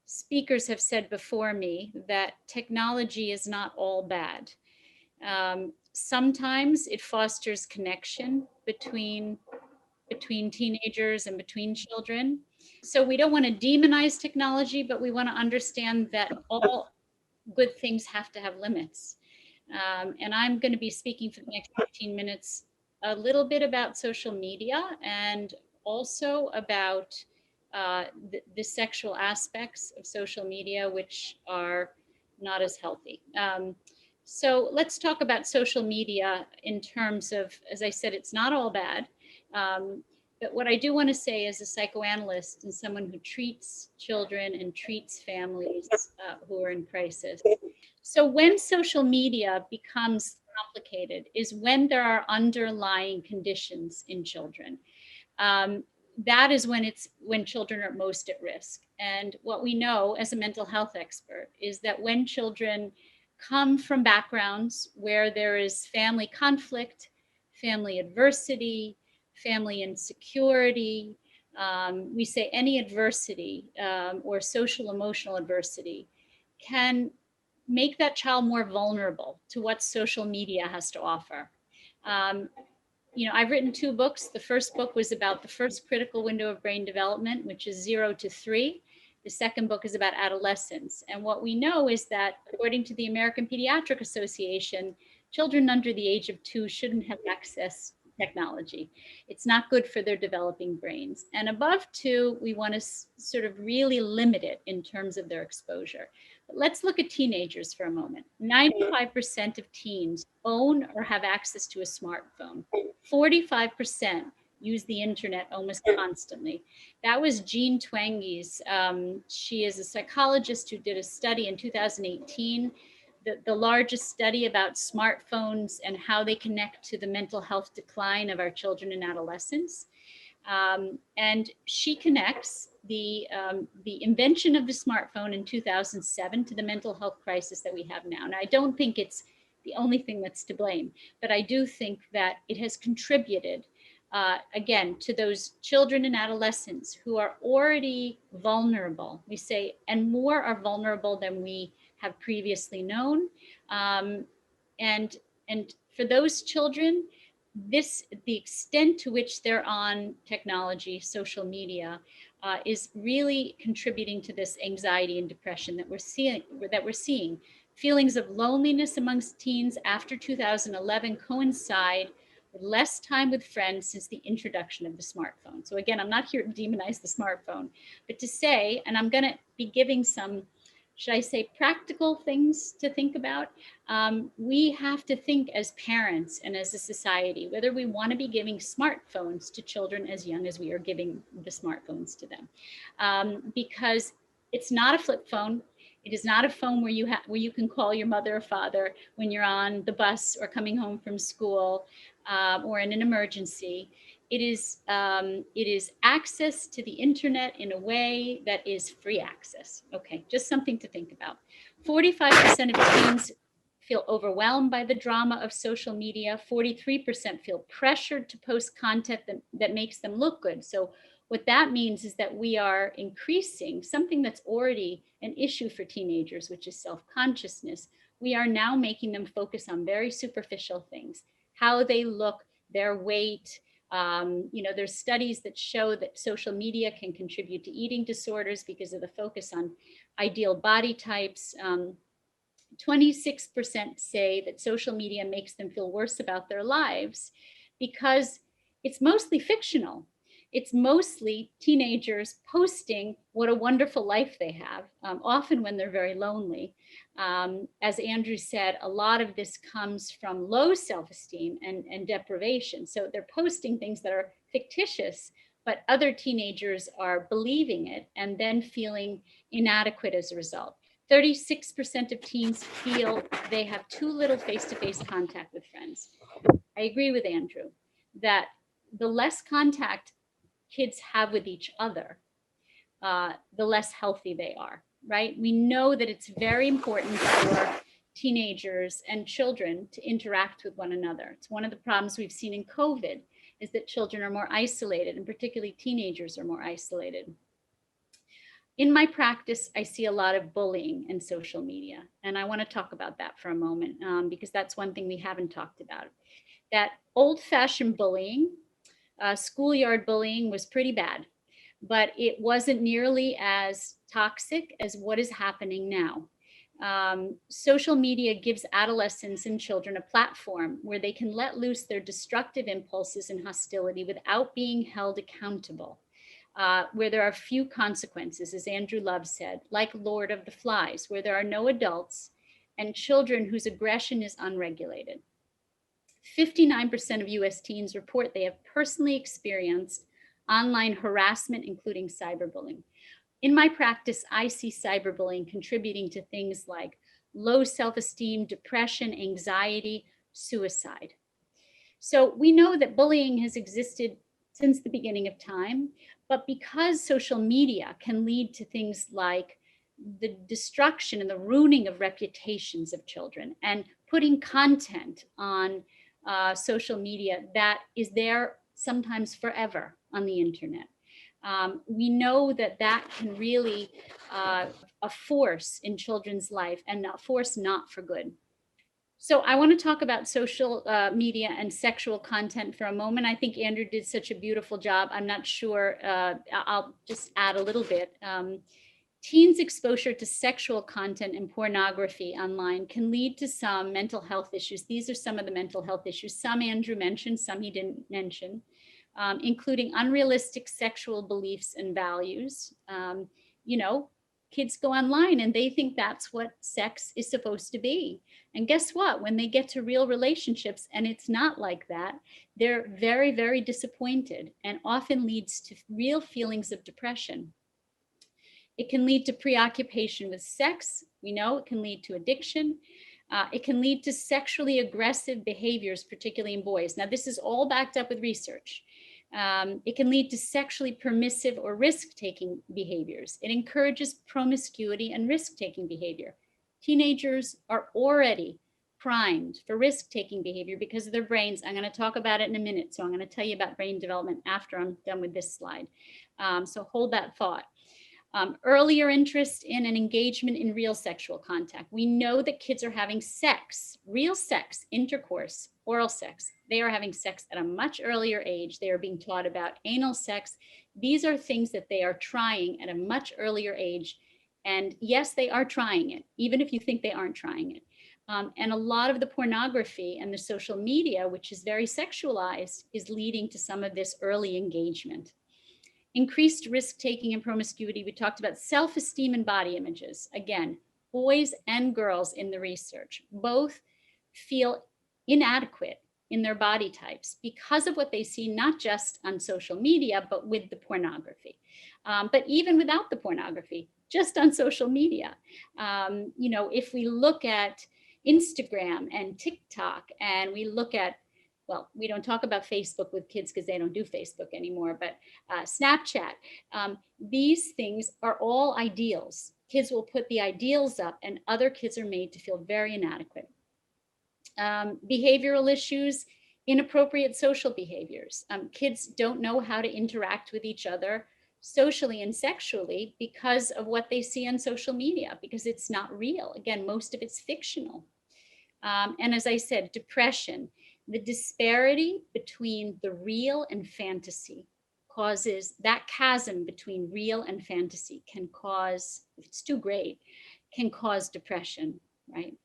speakers have said before me, that technology is not all bad. Sometimes it fosters connection between teenagers and between children. So we don't want to demonize technology, but we want to understand that all good things have to have limits. And I'm going to be speaking for the next 15 minutes a little bit about social media and also about the sexual aspects of social media, which are not as healthy. So let's talk about social media in terms of, as I said, it's not all bad. But what I do want to say as a psychoanalyst and someone who treats children and treats families who are in crisis. So when social media becomes complicated is when there are underlying conditions in children. That is when children are most at risk. And what we know as a mental health expert is that when children come from backgrounds where there is family conflict, family adversity, family insecurity, we say any adversity or social emotional adversity can make that child more vulnerable to what social media has to offer. You know, I've written 2 books. The first book was about the first critical window of brain development, which is 0 to 3. The second book is about adolescence. And what we know is that according to the American Pediatric Association, children under the age of 2 shouldn't have access to technology. It's not good for their developing brains. And above 2, we want to sort of really limit it in terms of their exposure. But let's look at teenagers for a moment. 95% of teens own or have access to a smartphone. 45% use the internet almost constantly. That was Jean Twenge's. She is a psychologist who did a study in 2018, the largest study about smartphones and how they connect to the mental health decline of our children and adolescents. And she connects the invention of the smartphone in 2007 to the mental health crisis that we have now. And I don't think it's the only thing that's to blame, but I do think that it has contributed again, to those children and adolescents who are already vulnerable, we say, and more are vulnerable than we have previously known. And for those children, the extent to which they're on technology, social media, is really contributing to this anxiety and depression that we're seeing. Feelings of loneliness amongst teens after 2011 coincide with less time with friends since the introduction of the smartphone. So again, I'm not here to demonize the smartphone, but to say, and I'm going to be giving some, should I say, practical things to think about. We have to think as parents and as a society, whether we want to be giving smartphones to children as young as we are giving the smartphones to them. Because it's not a flip phone. It is not a phone where you can call your mother or father when you're on the bus or coming home from school or in an emergency. It is access to the internet in a way that is free access. Okay, just something to think about. 45% of teens feel overwhelmed by the drama of social media. 43% feel pressured to post content that makes them look good. So what that means is that we are increasing something that's already an issue for teenagers, which is self-consciousness, we are now making them focus on very superficial things, how they look, their weight. There's studies that show that social media can contribute to eating disorders because of the focus on ideal body types. 26% say that social media makes them feel worse about their lives because it's mostly fictional. It's mostly teenagers posting what a wonderful life they have, often when they're very lonely. As Andrew said, a lot of this comes from low self-esteem and deprivation. So they're posting things that are fictitious, but other teenagers are believing it and then feeling inadequate as a result. 36% of teens feel they have too little face-to-face contact with friends. I agree with Andrew that the less contact kids have with each other, the less healthy they are, right? We know that it's very important for teenagers and children to interact with one another. It's one of the problems we've seen in COVID is that children are more isolated, and particularly teenagers are more isolated. In my practice, I see a lot of bullying in social media, and I want to talk about that for a moment because that's one thing we haven't talked about. That old-fashioned bullying, schoolyard bullying was pretty bad, but it wasn't nearly as toxic as what is happening now. Social media gives adolescents and children a platform where they can let loose their destructive impulses and hostility without being held accountable. Where there are few consequences, as Andrew Love said, like Lord of the Flies, where there are no adults and children whose aggression is unregulated. 59% of US teens report they have personally experienced online harassment, including cyberbullying. In my practice, I see cyberbullying contributing to things like low self-esteem, depression, anxiety, suicide. So we know that bullying has existed since the beginning of time, but because social media can lead to things like the destruction and the ruining of reputations of children and putting content on social media that is there sometimes forever on the internet. We know that that can really a force in children's life and a force not for good. So I want to talk about social media and sexual content for a moment. I think Andrew did such a beautiful job. I'm not sure, I'll just add a little bit. Teens' exposure to sexual content and pornography online can lead to some mental health issues. These are some of the mental health issues. Some Andrew mentioned, some he didn't mention, including unrealistic sexual beliefs and values. Kids go online and they think that's what sex is supposed to be. And guess what? When they get to real relationships and it's not like that, they're very, very disappointed and often leads to real feelings of depression. It can lead to preoccupation with sex. We know it can lead to addiction. It can lead to sexually aggressive behaviors, particularly in boys. Now, this is all backed up with research. It can lead to sexually permissive or risk-taking behaviors. It encourages promiscuity and risk-taking behavior. Teenagers are already primed for risk-taking behavior because of their brains. I'm going to talk about it in a minute. So I'm going to tell you about brain development after I'm done with this slide. So hold that thought. Earlier interest in and engagement in real sexual contact. We know that kids are having sex, real sex, intercourse, oral sex. They are having sex at a much earlier age. They are being taught about anal sex. These are things that they are trying at a much earlier age. And yes, they are trying it, even if you think they aren't trying it. And a lot of the pornography and the social media, which is very sexualized, is leading to some of this early engagement. Increased risk-taking and promiscuity. We talked about self-esteem and body images. Again, boys and girls in the research both feel inadequate in their body types because of what they see, not just on social media, but with the pornography. But even without the pornography, just on social media. If we look at Instagram and TikTok and we look at, well, we don't talk about Facebook with kids because they don't do Facebook anymore, but Snapchat, these things are all ideals. Kids will put the ideals up and other kids are made to feel very inadequate. Behavioral issues, inappropriate social behaviors. Kids don't know how to interact with each other socially and sexually because of what they see on social media, because it's not real. Again, most of it's fictional. And as I said, depression, the disparity between the real and fantasy causes, that chasm between real and fantasy can cause, if it's too great, can cause depression, right?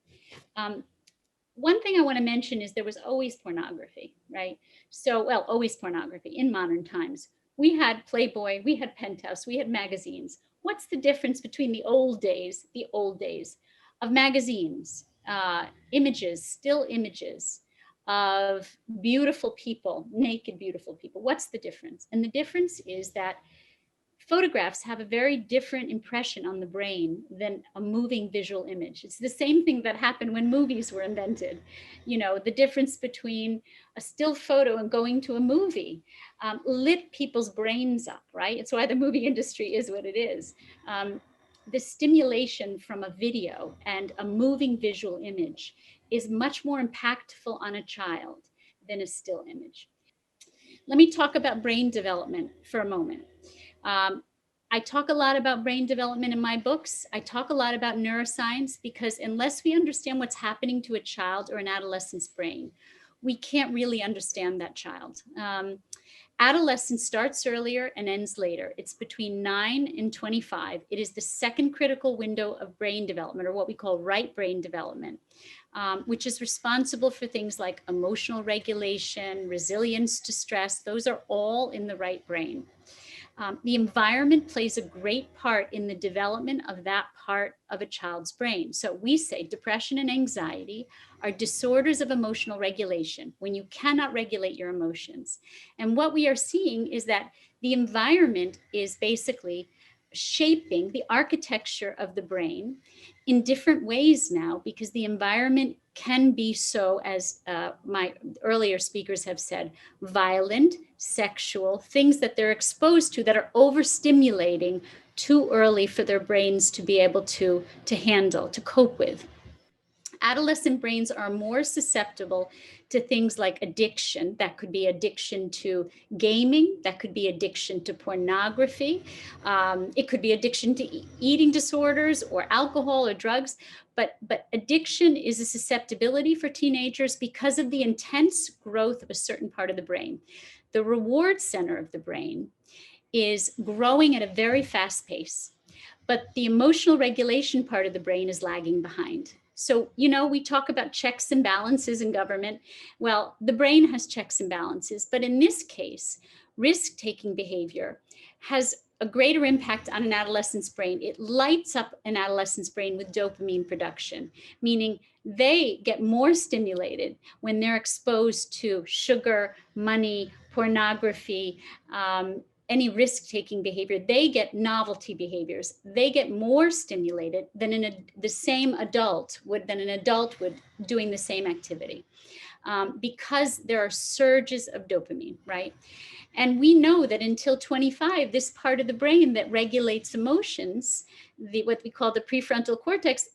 One thing I want to mention is there was always pornography, right? So, well, always pornography in modern times. We had Playboy, we had Penthouse, we had magazines. What's the difference between the old days of magazines, images, still images of beautiful people, naked, beautiful people? What's the difference? And the difference is that photographs have a very different impression on the brain than a moving visual image. It's the same thing that happened when movies were invented. You know, the difference between a still photo and going to a movie lit people's brains up, right? It's why the movie industry is what it is. The stimulation from a video and a moving visual image is much more impactful on a child than a still image. Let me talk about brain development for a moment. I talk a lot about brain development in my books. I talk a lot about neuroscience because unless we understand what's happening to a child or an adolescent's brain, we can't really understand that child. Adolescence starts earlier and ends later. It's between 9 and 25. It is the second critical window of brain development, or what we call right brain development, which is responsible for things like emotional regulation, resilience to stress. Those are all in the right brain. The environment plays a great part in the development of that part of a child's brain. So we say depression and anxiety are disorders of emotional regulation, when you cannot regulate your emotions. And what we are seeing is that the environment is basically shaping the architecture of the brain in different ways now, because the environment can be so, as my earlier speakers have said, violent, sexual, things that they're exposed to that are overstimulating too early for their brains to be able to handle, to cope with. Adolescent brains are more susceptible to things like addiction. That could be addiction to gaming. That could be addiction to pornography. It could be addiction to eating disorders or alcohol or drugs. But addiction is a susceptibility for teenagers because of the intense growth of a certain part of the brain. The reward center of the brain is growing at a very fast pace, but the emotional regulation part of the brain is lagging behind. So, you know, we talk about checks and balances in government. Well, the brain has checks and balances, but in this case, risk-taking behavior has a greater impact on an adolescent's brain. It lights up an adolescent's brain with dopamine production, meaning they get more stimulated when they're exposed to sugar, money, pornography, any risk-taking behavior. They get novelty behaviors. They get more stimulated than the same adult would, doing the same activity, because there are surges of dopamine, right? And we know that until 25, this part of the brain that regulates emotions, what we call the prefrontal cortex,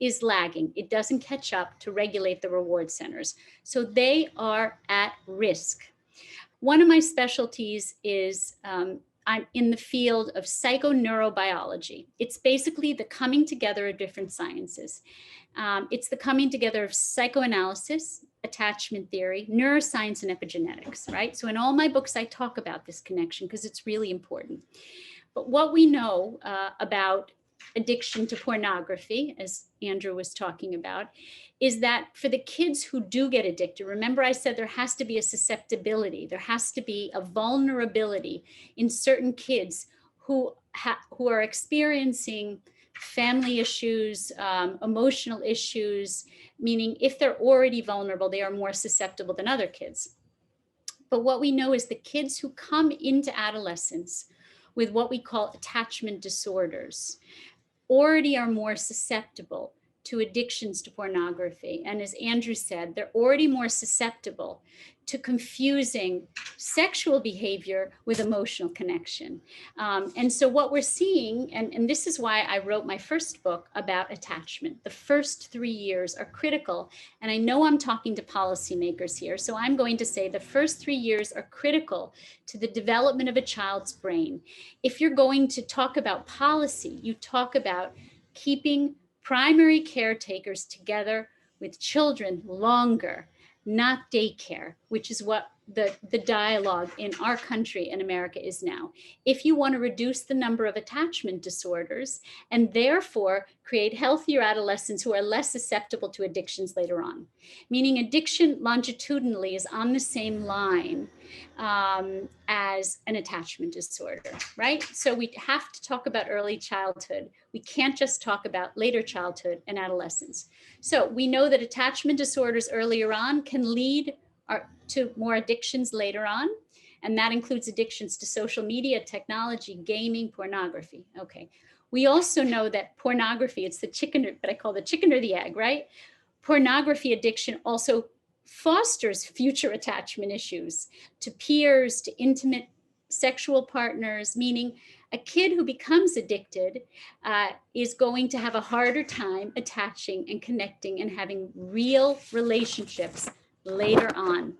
is lagging. It doesn't catch up to regulate the reward centers. So they are at risk. One of my specialties is I'm in the field of psychoneurobiology. It's basically the coming together of different sciences. It's the coming together of psychoanalysis, attachment theory, neuroscience, and epigenetics, right? So in all my books, I talk about this connection because it's really important. But what we know about addiction to pornography, as Andrew was talking about, is that for the kids who do get addicted, remember I said there has to be a susceptibility, there has to be a vulnerability in certain kids who are experiencing family issues, emotional issues, meaning if they're already vulnerable, they are more susceptible than other kids. But what we know is the kids who come into adolescence with what we call attachment disorders already are more susceptible to addictions to pornography. And as Andrew said, they're already more susceptible to confusing sexual behavior with emotional connection. And so what we're seeing, and this is why I wrote my first book about attachment. The first 3 years are critical. And I know I'm talking to policymakers here, so I'm going to say the first 3 years are critical to the development of a child's brain. If you're going to talk about policy, you talk about keeping primary caretakers together with children longer, not daycare, which is what the dialogue in our country in America is now. If you want to reduce the number of attachment disorders and therefore create healthier adolescents who are less susceptible to addictions later on, meaning addiction longitudinally is on the same line as an attachment disorder, right? So we have to talk about early childhood. We can't just talk about later childhood and adolescence. So we know that attachment disorders earlier on can lead to more addictions later on. And that includes addictions to social media, technology, gaming, pornography. Okay. We also know that pornography, it's the chicken, but I call the chicken or the egg, right? Pornography addiction also fosters future attachment issues to peers, to intimate sexual partners, meaning a kid who becomes addicted is going to have a harder time attaching and connecting and having real relationships later on.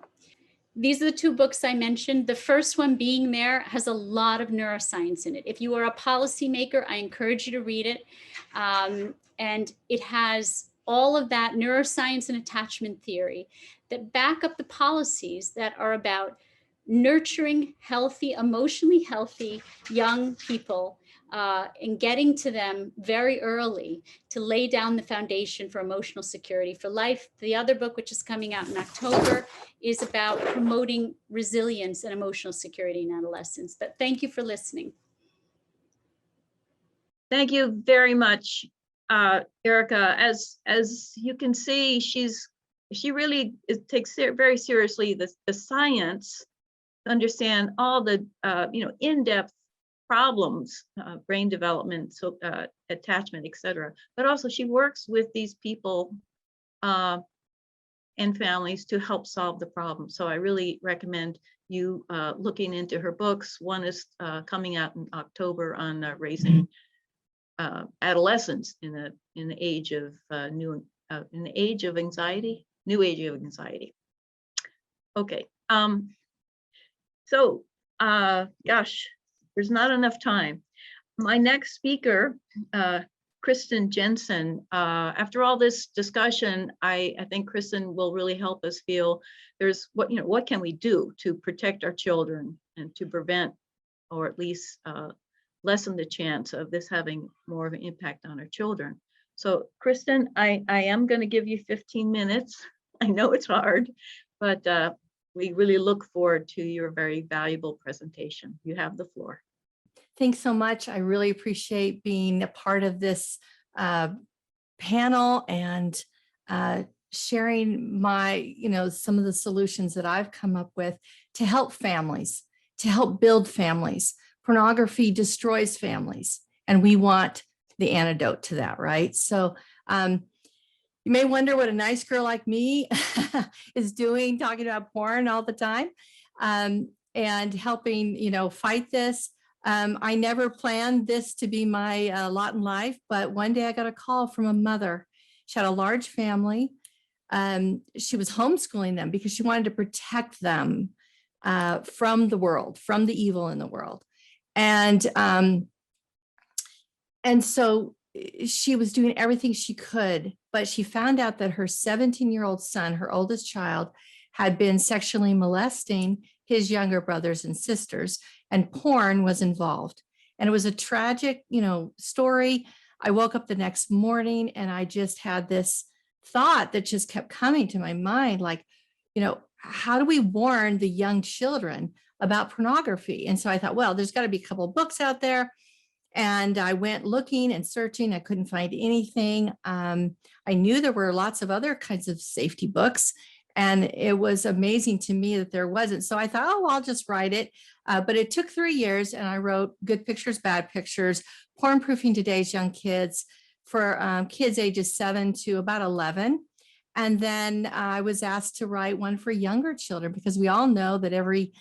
These are the two books I mentioned. The first one, Being There, has a lot of neuroscience in it. If you are a policymaker, I encourage you to read it. And it has all of that neuroscience and attachment theory that back up the policies that are about nurturing healthy, emotionally healthy young people and getting to them very early to lay down the foundation for emotional security for life. The other book, which is coming out in October, is about promoting resilience and emotional security in adolescence. But thank you for listening. Thank you very much, Erica. As you can see, she really takes very seriously the science to understand all the in-depth problems, brain development, so attachment, etc. But also she works with these people and families to help solve the problem. So I really recommend you looking into her books. One is coming out in October on raising adolescents in the age of new age of anxiety. Okay. So gosh, there's not enough time. My next speaker, Kristen Jenson. After all this discussion, I think Kristen will really help us feel there's what can we do to protect our children and to prevent, or at least lessen the chance of this having more of an impact on our children. So Kristen, I am going to give you 15 minutes. I know it's hard, but we really look forward to your very valuable presentation. You have the floor. Thanks so much. I really appreciate being a part of this panel and sharing my, some of the solutions that I've come up with to help families, to help build families. Pornography destroys families, and we want the antidote to that, right? So you may wonder what a nice girl like me is doing, talking about porn all the time and helping, fight this. I never planned this to be my lot in life, but one day I got a call from a mother. She had a large family. She was homeschooling them because she wanted to protect them from the world, from the evil in the world. And so she was doing everything she could, but she found out that her 17-year-old son, her oldest child, had been sexually molesting his younger brothers and sisters, and porn was involved. And it was a tragic, story. I woke up the next morning and I just had this thought that just kept coming to my mind, like, how do we warn the young children about pornography? And so I thought, well, there's got to be a couple of books out there. And I went looking and searching. I couldn't find anything. I knew there were lots of other kinds of safety books, and it was amazing to me that there wasn't. So I thought, oh, I'll just write it. But it took 3 years, and I wrote Good Pictures, Bad Pictures, Porn Proofing Today's Young Kids, for kids ages 7 to about 11. And then I was asked to write one for younger children, because we all know that every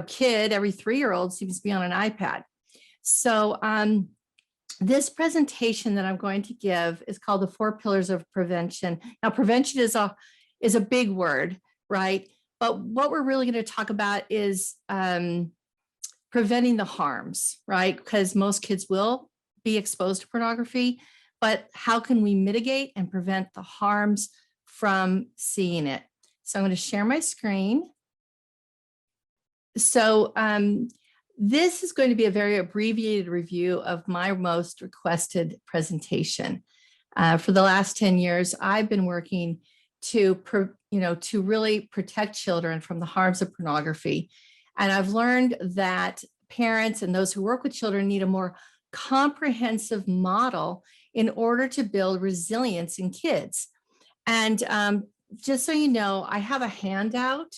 kid, every 3-year-old seems to be on an iPad. So this presentation that I'm going to give is called the 4 Pillars of Prevention. Now, prevention is a big word, right? But what we're really going to talk about is preventing the harms, right? Because most kids will be exposed to pornography, but how can we mitigate and prevent the harms from seeing it? So I'm going to share my screen. So this is going to be a very abbreviated review of my most requested presentation. For the last 10 years, I've been working to really protect children from the harms of pornography. And I've learned that parents and those who work with children need a more comprehensive model in order to build resilience in kids. And just so you know, I have a handout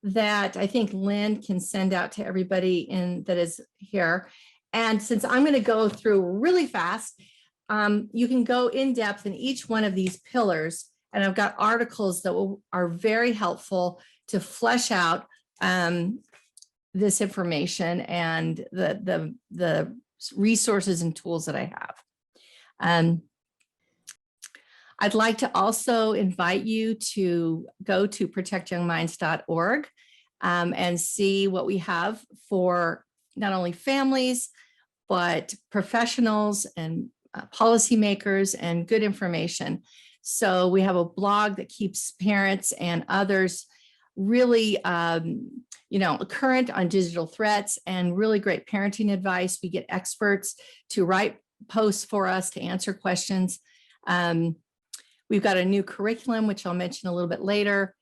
that I think Lynn can send out to everybody that is here. And since I'm going to go through really fast, you can go in depth in each one of these pillars. And I've got articles that are very helpful to flesh out this information and the resources and tools that I have. I'd like to also invite you to go to protectyoungminds.org and see what we have for not only families, but professionals and policymakers and good information. So we have a blog that keeps parents and others really current on digital threats and really great parenting advice. We get experts to write posts for us to answer questions. We've got a new curriculum, which I'll mention a little bit later.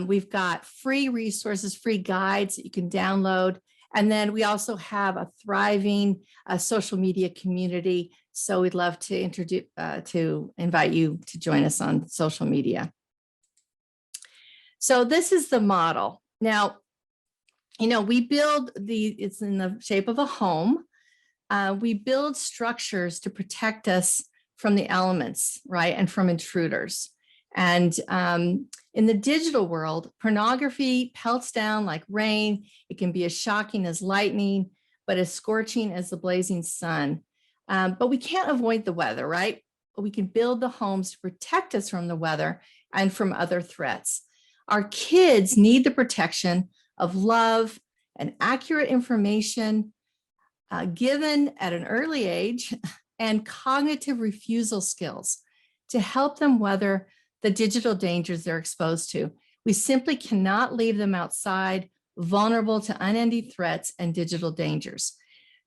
We've got free resources, free guides that you can download. And then we also have a thriving social media community. So we'd love to invite you to join us on social media. So this is the model. Now, we build it's in the shape of a home. We build structures to protect us from the elements, right? And from intruders. And in the digital world, pornography pelts down like rain. It can be as shocking as lightning, but as scorching as the blazing sun. But we can't avoid the weather, right? But we can build the homes to protect us from the weather and from other threats. Our kids need the protection of love and accurate information given at an early age and cognitive refusal skills to help them weather the digital dangers they're exposed to. We simply cannot leave them outside, vulnerable to unending threats and digital dangers.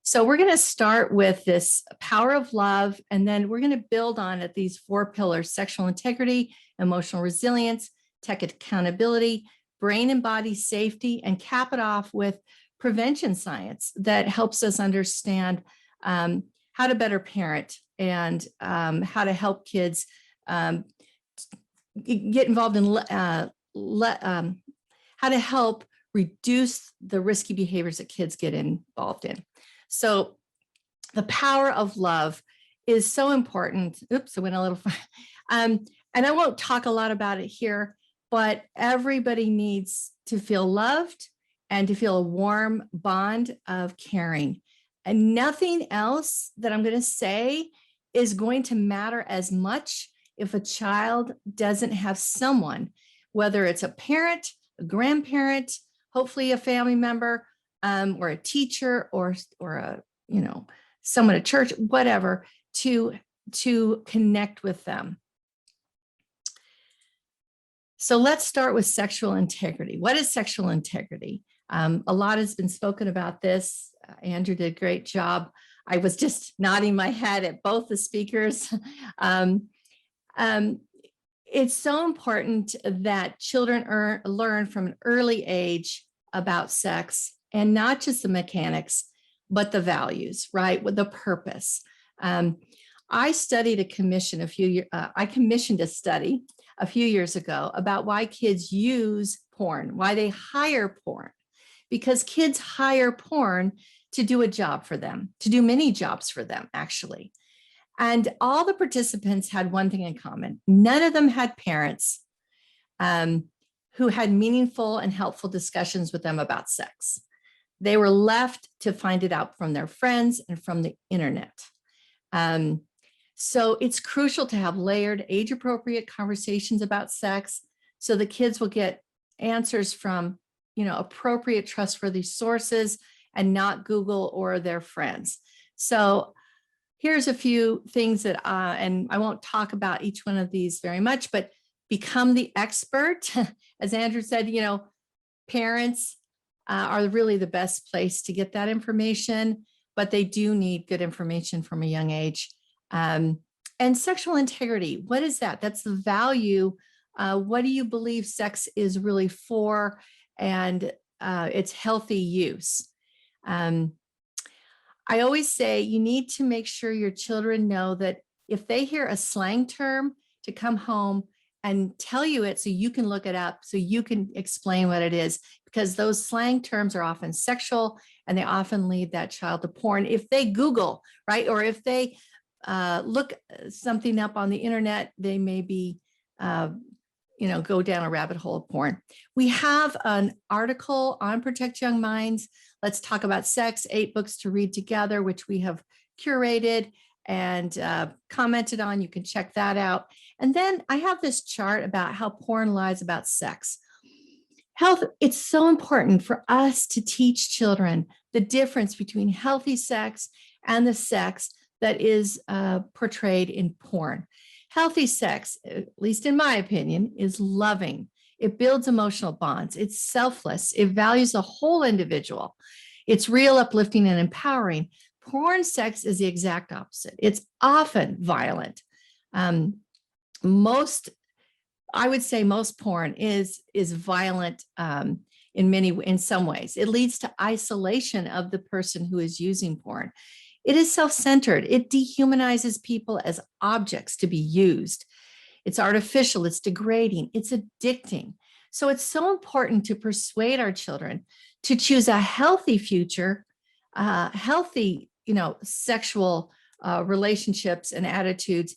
So we're going to start with this power of love, and then we're going to build on it these 4 pillars: sexual integrity, emotional resilience, tech accountability, brain and body safety, and cap it off with prevention science that helps us understand how to better parent and how to help kids get involved in how to help reduce the risky behaviors that kids get involved in. So the power of love is so important. Oops, I went a little far. And I won't talk a lot about it here, but everybody needs to feel loved and to feel a warm bond of caring. And nothing else that I'm going to say is going to matter as much if a child doesn't have someone, whether it's a parent, a grandparent, hopefully a family member, or a teacher, or a someone at church, whatever, to connect with them. So let's start with sexual integrity. What is sexual integrity? A lot has been spoken about this. Andrew did a great job. I was just nodding my head at both the speakers. It's so important that children learn from an early age about sex, and not just the mechanics, but the values, right? With the purpose. I commissioned a study a few years ago about why kids use porn, why they hire porn, because kids hire porn to do a job for them, to do many jobs for them, actually. And all the participants had one thing in common. None of them had parents who had meaningful and helpful discussions with them about sex. They were left to find it out from their friends and from the internet. So it's crucial to have layered, age-appropriate conversations about sex so the kids will get answers from, appropriate, trustworthy sources and not Google or their friends. So here's a few things that, and I won't talk about each one of these very much, but become the expert. As Andrew said, parents are really the best place to get that information, but they do need good information from a young age. And sexual integrity, what is that? That's the value. What do you believe sex is really for, and its healthy use? I always say you need to make sure your children know that if they hear a slang term, to come home and tell you it so you can look it up, so you can explain what it is, because those slang terms are often sexual and they often lead that child to porn. If they Google, right, or if they look something up on the internet, they may be, go down a rabbit hole of porn. We have an article on Protect Young Minds. Let's talk about sex, 8 books to read together, which we have curated and commented on. You can check that out. And then I have this chart about how porn lies about sex. Health, it's so important for us to teach children the difference between healthy sex and the sex that is portrayed in porn. Healthy sex, at least in my opinion, is loving. It builds emotional bonds. It's selfless. It values the whole individual. It's real, uplifting, and empowering. Porn sex is the exact opposite. It's often violent. I would say most porn is violent in some ways. It leads to isolation of the person who is using porn. It is self-centered. It dehumanizes people as objects to be used. It's artificial, it's degrading, it's addicting. So it's so important to persuade our children to choose a healthy future, healthy, sexual relationships and attitudes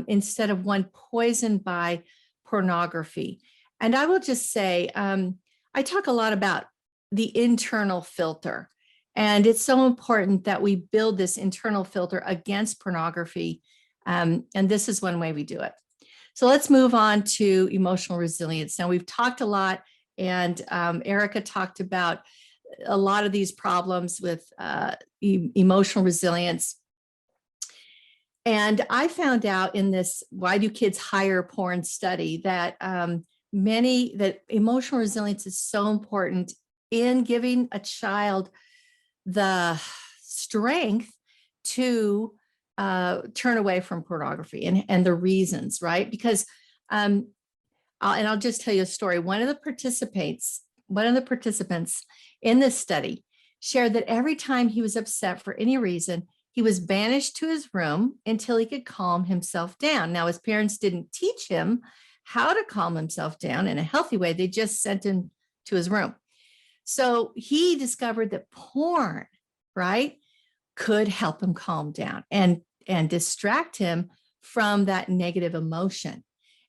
instead of one poisoned by pornography. And I will just say, I talk a lot about the internal filter. And it's so important that we build this internal filter against pornography. And this is one way we do it. So let's move on to emotional resilience. Now, we've talked a lot, and Erica talked about a lot of these problems with emotional resilience. And I found out in this Why Do Kids Hire Porn study that that emotional resilience is so important in giving a child the strength to turn away from pornography and the reasons, right? Because, I'll just tell you a story. One of the participants in this study shared that every time he was upset for any reason, he was banished to his room until he could calm himself down. Now, his parents didn't teach him how to calm himself down in a healthy way. They just sent him to his room. So he discovered that porn, right, could help him calm down and distract him from that negative emotion.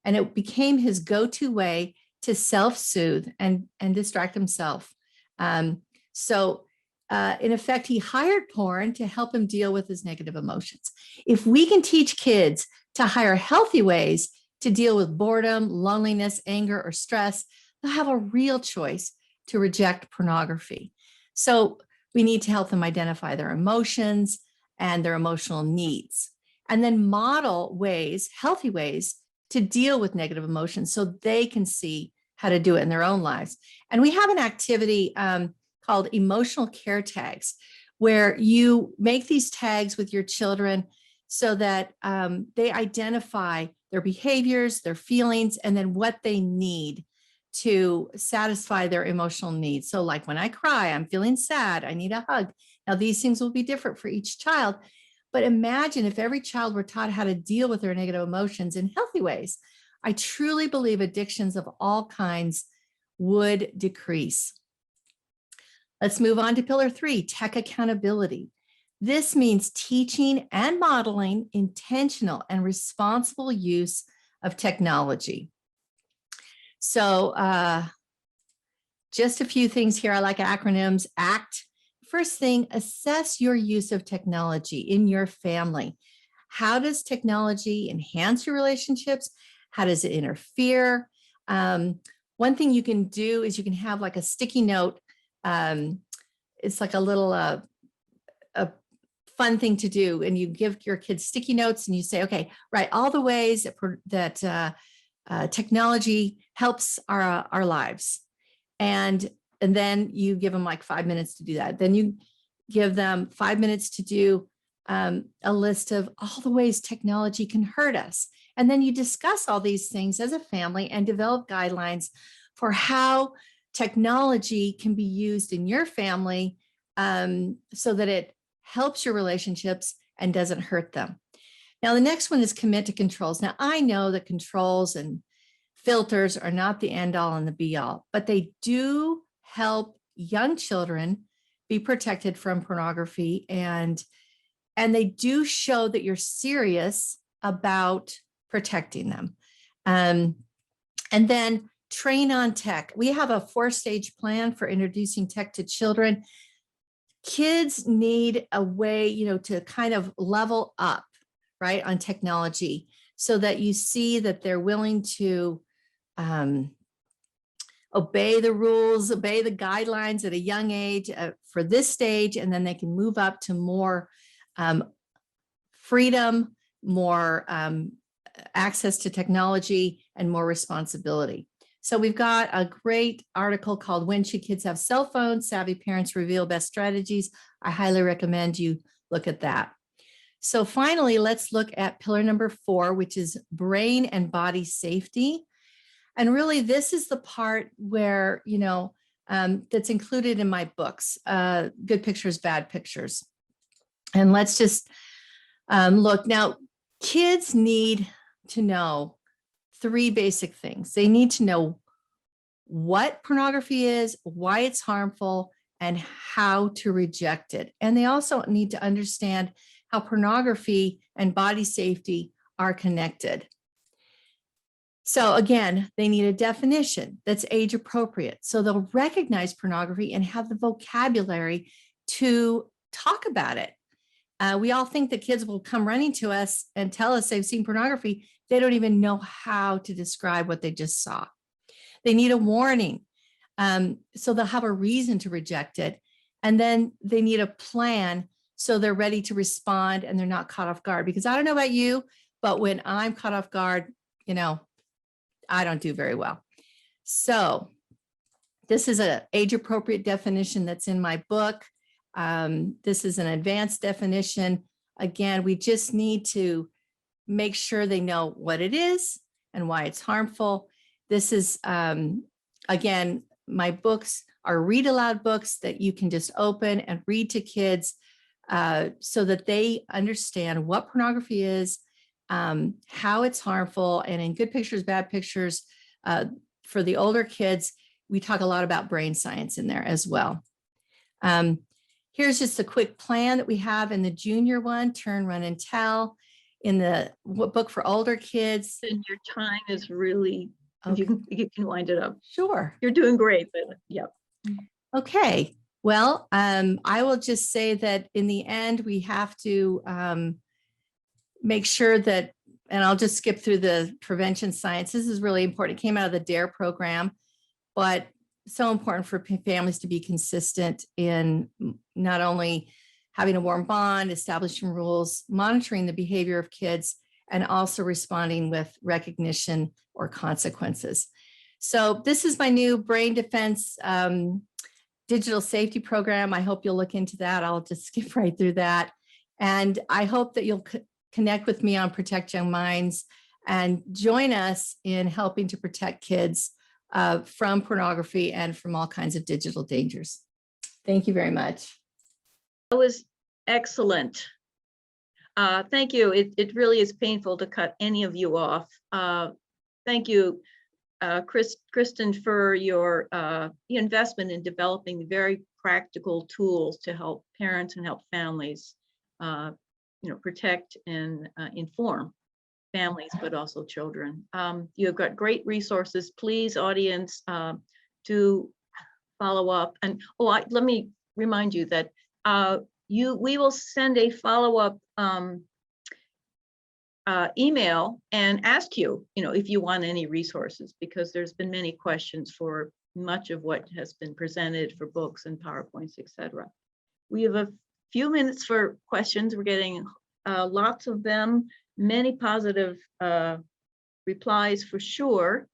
And it became his go-to way to self-soothe and distract himself. In effect, he hired porn to help him deal with his negative emotions. If we can teach kids to hire healthy ways to deal with boredom, loneliness, anger, or stress, they'll have a real choice to reject pornography. So we need to help them identify their emotions and their emotional needs, and then model ways, healthy ways, to deal with negative emotions so they can see how to do it in their own lives. And we have an activity called emotional care tags, where you make these tags with your children so that they identify their behaviors, their feelings, and then what they need to satisfy their emotional needs. So like when I cry, I'm feeling sad, I need a hug. Now these things will be different for each child, but imagine if every child were taught how to deal with their negative emotions in healthy ways. I truly believe addictions of all kinds would decrease. Let's move on to pillar 3, tech accountability. This means teaching and modeling intentional and responsible use of technology. So just a few things here. I like acronyms. ACT. First thing, assess your use of technology in your family. How does technology enhance your relationships? How does it interfere? One thing you can do is you can have like a sticky note. It's like a little a fun thing to do. And you give your kids sticky notes and you say, okay, write all the ways that technology helps our lives. And then you give them like 5 minutes to do that. Then you give them 5 minutes to do a list of all the ways technology can hurt us. And then you discuss all these things as a family and develop guidelines for how technology can be used in your family so that it helps your relationships and doesn't hurt them. Now, the next one is commit to controls. Now, I know that controls and filters are not the end all and the be all, but they do help young children be protected from pornography, and they do show that you're serious about protecting them. And then train on tech. We have a 4-stage plan for introducing tech to children. Kids need a way, to kind of level up, right, on technology so that you see that they're willing to obey the rules, obey the guidelines at a young age for this stage, and then they can move up to more freedom, more access to technology, and more responsibility. So we've got a great article called When Should Kids Have Cell Phones? Savvy Parents Reveal Best Strategies. I highly recommend you look at that. So finally, let's look at pillar number 4, which is brain and body safety. And really, this is the part where, that's included in my books, Good Pictures, Bad Pictures. And let's just look. Now, kids need to know 3 basic things. They need to know what pornography is, why it's harmful, and how to reject it. And they also need to understand how pornography and body safety are connected. So again, they need a definition that's age appropriate. So they'll recognize pornography and have the vocabulary to talk about it. We all think that kids will come running to us and tell us they've seen pornography. They don't even know how to describe what they just saw. They need a warning. So they'll have a reason to reject it. And then they need a plan so they're ready to respond and they're not caught off guard. Because I don't know about you, but when I'm caught off guard, I don't do very well. So this is an age-appropriate definition that's in my book. This is an advanced definition. Again, we just need to make sure they know what it is and why it's harmful. This is, again, my books are read aloud books that you can just open and read to kids so that they understand what pornography is, how it's harmful. And in Good Pictures, Bad Pictures, for the older kids, we talk a lot about brain science in there as well. Here's just a quick plan that we have in the junior one, Turn, Run, and Tell. In the book for older kids. And your time is really, okay. you can wind it up. Sure. You're doing great, but yep. Okay. Well, I will just say that in the end, we have to make sure that, and I'll just skip through the prevention science. This is really important. It came out of the DARE program, but so important for families to be consistent in not only having a warm bond, establishing rules, monitoring the behavior of kids, and also responding with recognition or consequences. So this is my new brain defense digital safety program. I hope you'll look into that. I'll just skip right through that. And I hope that you'll connect with me on Protect Young Minds and join us in helping to protect kids from pornography and from all kinds of digital dangers. Thank you very much. That was excellent. Thank you. It really is painful to cut any of you off. Thank you, Kristen, for your investment in developing very practical tools to help parents and help families. protect and inform families, but also children. You have got great resources. Please, audience, to follow up. And let me remind you that we will send a follow-up email and ask you, if you want any resources, because there's been many questions for much of what has been presented for books and PowerPoints, etc. We have a few minutes for questions. We're getting lots of them, many positive replies for sure.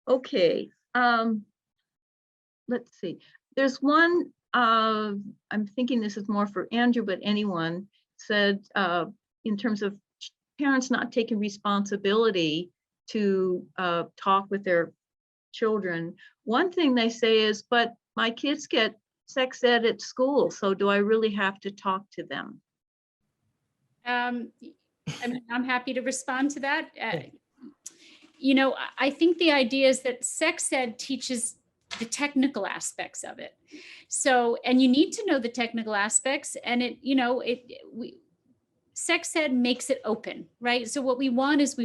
Okay, let's see. There's one, I'm thinking this is more for Andrew, but anyone said in terms of parents not taking responsibility to talk with their children. One thing they say is, but my kids get sex ed at school, so do I really have to talk to them? I'm happy to respond to that. I think the idea is that sex ed teaches the technical aspects of it. So, and you need to know the technical aspects, and sex ed makes it open, right? So what we want is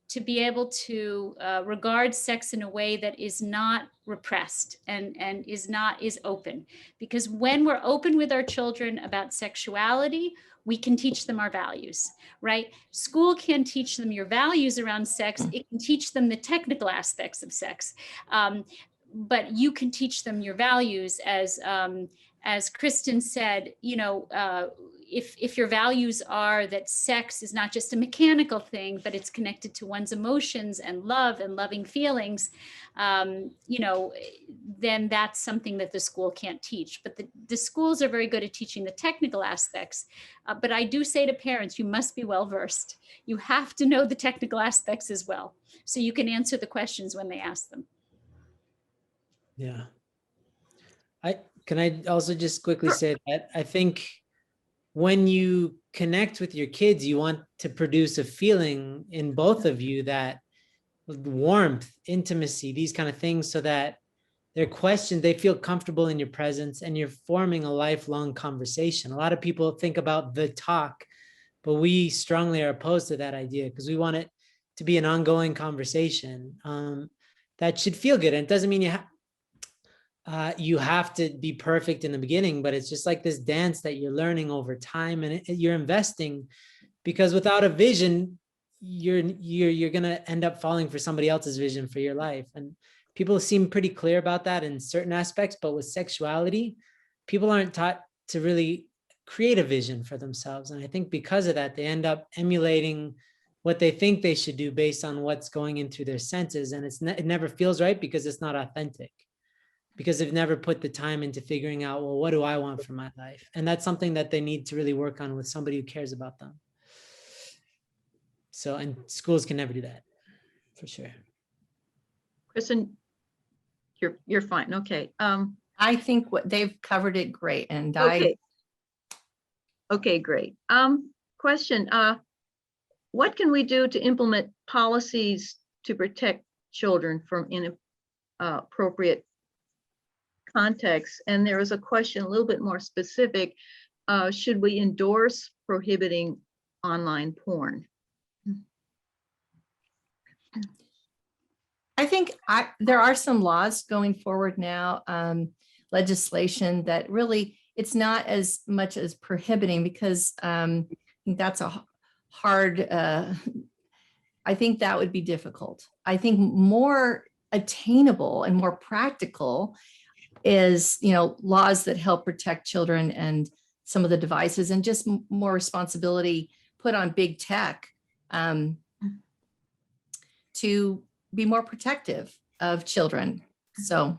to be able to regard sex in a way that is not repressed and is open. Because when we're open with our children about sexuality, we can teach them our values, right? School can teach them your values around sex. It can teach them the technical aspects of sex. But you can teach them your values, as Kristen said, if your values are that sex is not just a mechanical thing, but it's connected to one's emotions and love and loving feelings, then that's something that the school can't teach. But the schools are very good at teaching the technical aspects. But I do say to parents, you must be well-versed. You have to know the technical aspects as well, so you can answer the questions when they ask them. Yeah. Can I also just quickly say that I think when you connect with your kids, you want to produce a feeling in both of you, that warmth, intimacy, these kind of things, so that their questions, they feel comfortable in your presence and you're forming a lifelong conversation. A lot of people think about the talk, but we strongly are opposed to that idea, because we want it to be an ongoing conversation that should feel good. And it doesn't mean you have to be perfect in the beginning, but it's just like this dance that you're learning over time, and you're investing, because without a vision, you're going to end up falling for somebody else's vision for your life. And people seem pretty clear about that in certain aspects, but with sexuality, people aren't taught to really create a vision for themselves. And I think because of that, they end up emulating what they think they should do based on what's going in through their senses. And it never feels right, because it's not authentic, because they've never put the time into figuring out, well, what do I want for my life? And that's something that they need to really work on with somebody who cares about them. So, and schools can never do that, for sure. Kristen, you're fine. Okay. I think what they've covered it great, and Okay, great. Question, what can we do to implement policies to protect children from inappropriate contexts? And there is a question a little bit more specific. Should we endorse prohibiting online porn? I think there are some laws going forward now, legislation that really, it's not as much as prohibiting, because I think that's a hard, I think that would be difficult. I think more attainable and more practical is, laws that help protect children and some of the devices, and just more responsibility put on big tech to be more protective of children. So,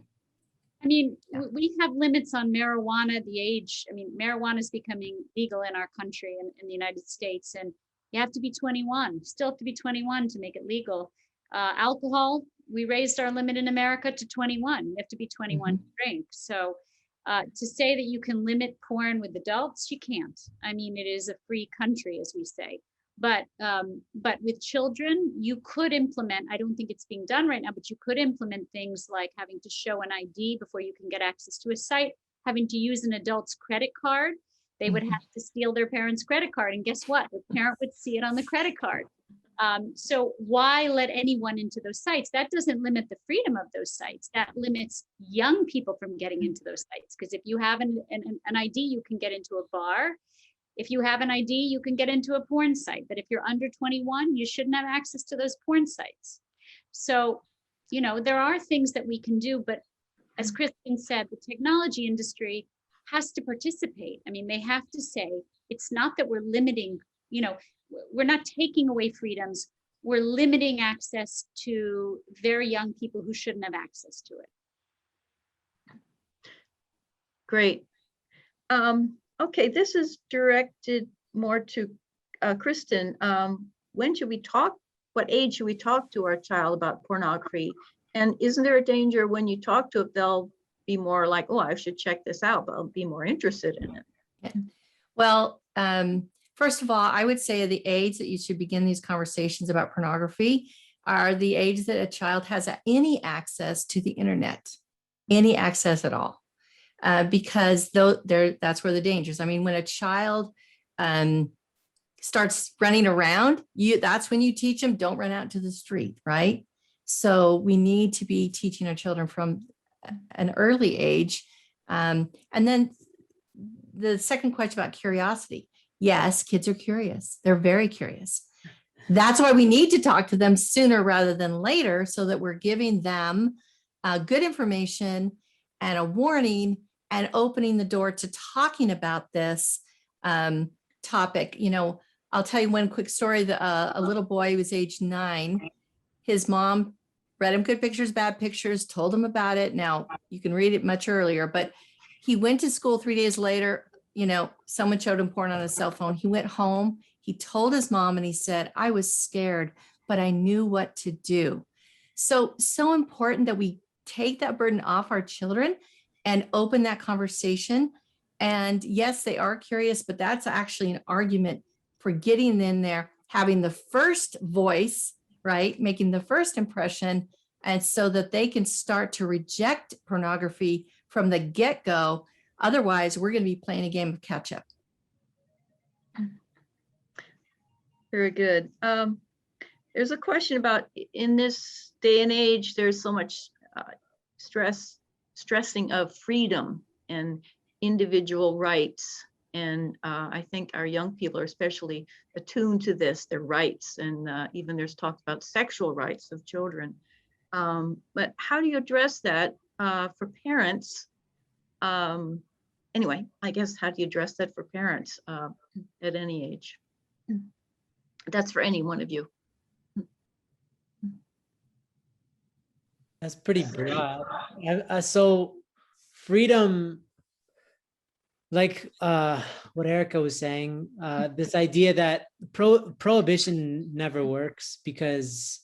I mean, we have limits on marijuana, the age. I mean, marijuana is becoming legal in our country, in the United States, and you have to be 21, still have to be 21 to make it legal. Alcohol, we raised our limit in America to 21. You have to be 21 to drink. So to say that you can limit porn with adults, you can't. I mean, it is a free country, as we say. But with children, you could implement, I don't think it's being done right now, but you could implement things like having to show an ID before you can get access to a site, having to use an adult's credit card, they would have to steal their parents' credit card. And guess what? The parent would see it on the credit card. So why let anyone into those sites? That doesn't limit the freedom of those sites. That limits young people from getting into those sites. Because if you have an ID, you can get into a bar. If you have an ID, you can get into a porn site. But if you're under 21, you shouldn't have access to those porn sites. So, you know, there are things that we can do, but as Kristen said, the technology industry has to participate. I mean, they have to say, it's not that we're limiting, you know, we're not taking away freedoms, we're limiting access to very young people who shouldn't have access to it. Great. Okay, this is directed more to Kristen. When should we talk? What age should we talk to our child about pornography? And isn't there a danger when you talk to it, they'll be more like, oh, I should check this out, but I'll be more interested in it. Yeah. Well, first of all, I would say the age that you should begin these conversations about pornography are the age that a child has any access to the internet, any access at all, because that's where the danger is. I mean, when a child starts running around, that's when you teach them, don't run out into the street, right? So we need to be teaching our children from an early age. And then the second question about curiosity. Yes, kids are curious. They're very curious. That's why we need to talk to them sooner rather than later, so that we're giving them good information and a warning and opening the door to talking about this topic. You know, I'll tell you one quick story. A little boy who was age 9, his mom read him good pictures, bad pictures, told him about it. Now you can read it much earlier, but he went to school 3 days later. You know, someone showed him porn on his cell phone. He went home, he told his mom, and he said, I was scared, but I knew what to do. So important that we take that burden off our children and open that conversation. And yes, they are curious, but that's actually an argument for getting in there, having the first voice, right? Making the first impression, and so that they can start to reject pornography from the get-go. Otherwise, we're going to be playing a game of catch up. Very good. There's a question about, in this day and age, there's so much stressing of freedom and individual rights. And I think our young people are especially attuned to this, their rights, and even there's talk about sexual rights of children. But how do you address that for parents? Anyway, I guess, how do you address that for parents at any age? That's for any one of you. That's pretty broad. So freedom, like what Erica was saying, this idea that prohibition never works, because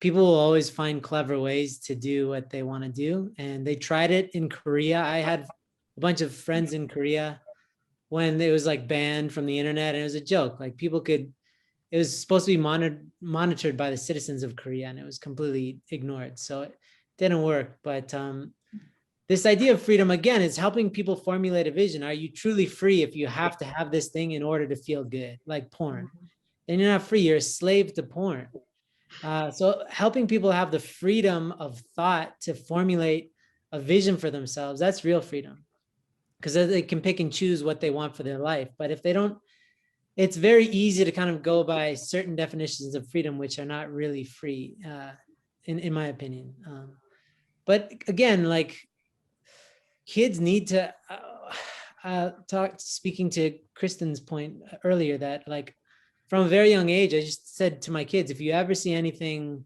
people will always find clever ways to do what they want to do. And they tried it in Korea. I had a bunch of friends in Korea when it was like banned from the internet, and it was a joke. Like people could, it was supposed to be monitored by the citizens of Korea, and it was completely ignored. So it didn't work. But this idea of freedom, again, is helping people formulate a vision. Are you truly free if you have to have this thing in order to feel good, like porn? Then you're not free, you're a slave to porn. So helping people have the freedom of thought to formulate a vision for themselves, that's real freedom, because they can pick and choose what they want for their life. But if they don't, it's very easy to kind of go by certain definitions of freedom, which are not really free, in my opinion. But again, like, kids need to speaking to Kristen's point earlier, that like from a very young age, I just said to my kids, if you ever see anything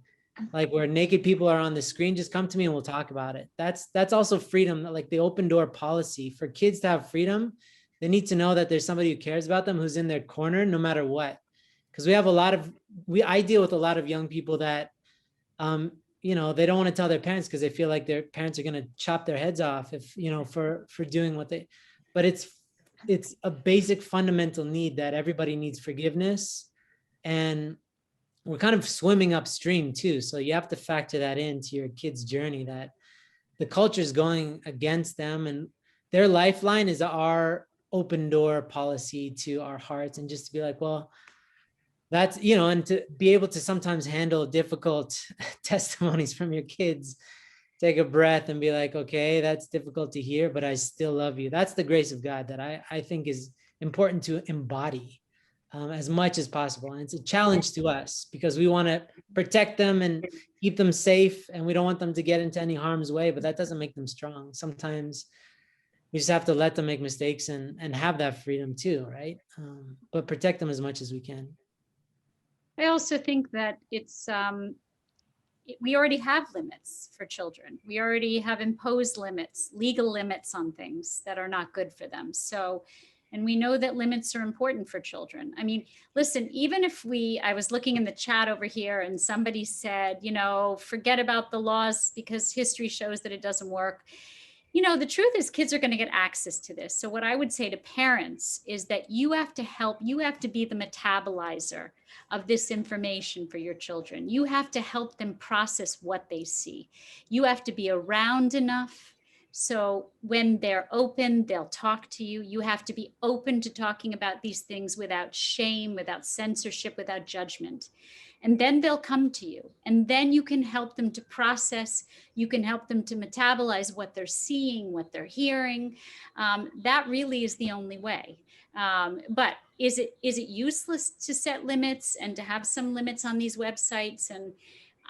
like where naked people are on the screen, just come to me and we'll talk about it. That's also freedom, like the open door policy. For kids to have freedom, they need to know that there's somebody who cares about them, who's in their corner no matter what. Because I deal with a lot of young people that you know, they don't want to tell their parents because they feel like their parents are going to chop their heads off if, you know, for doing what they, but it's a basic fundamental need that everybody needs forgiveness. And we're kind of swimming upstream too. So you have to factor that into your kid's journey, that the culture is going against them. And their lifeline is our open door policy to our hearts, and just to be like, well, that's, you know, and to be able to sometimes handle difficult testimonies from your kids, take a breath and be like, okay, that's difficult to hear, but I still love you. That's the grace of God that I think is important to embody as much as possible. And it's a challenge to us because we want to protect them and keep them safe, and we don't want them to get into any harm's way, but that doesn't make them strong. Sometimes we just have to let them make mistakes and have that freedom too, right? But protect them as much as we can. I also think that it's, we already have limits for children. We already have imposed limits, legal limits on things that are not good for them. So, and we know that limits are important for children. I mean, listen, even if I was looking in the chat over here and somebody said, you know, forget about the laws because history shows that it doesn't work. You know, the truth is kids are going to get access to this. So what I would say to parents is that you have to help, you have to be the metabolizer of this information for your children. You have to help them process what they see. You have to be around enough. So when they're open, they'll talk to you. You have to be open to talking about these things without shame, without censorship, without judgment. And then they'll come to you, and then you can help them to process. You can help them to metabolize what they're seeing, what they're hearing. That really is the only way. But is it useless to set limits and to have some limits on these websites? And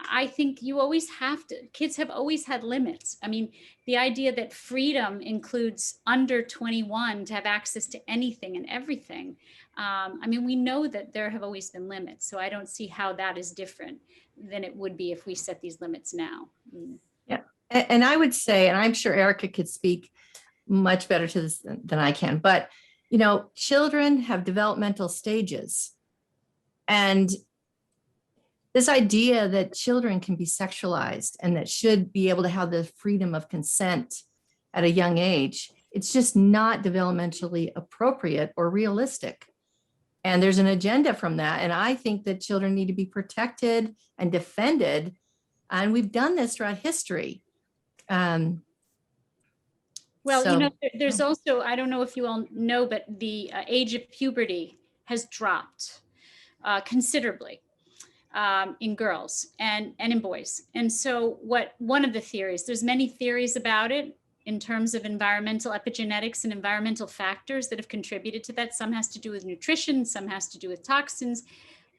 I think you always have to, kids have always had limits. I mean, the idea that freedom includes under 21 to have access to anything and everything. I mean, we know that there have always been limits. So I don't see how that is different than it would be if we set these limits now. Yeah. And I would say, and I'm sure Erica could speak much better to this than I can, but, you know, children have developmental stages. And this idea that children can be sexualized and that should be able to have the freedom of consent at a young age, it's just not developmentally appropriate or realistic. And there's an agenda from that. And I think that children need to be protected and defended. And we've done this throughout history. Well, so, you know, there's also, I don't know if you all know, but the age of puberty has dropped considerably in girls and in boys. And so one of the theories, there's many theories about it in terms of environmental epigenetics and environmental factors that have contributed to that. Some has to do with nutrition, some has to do with toxins,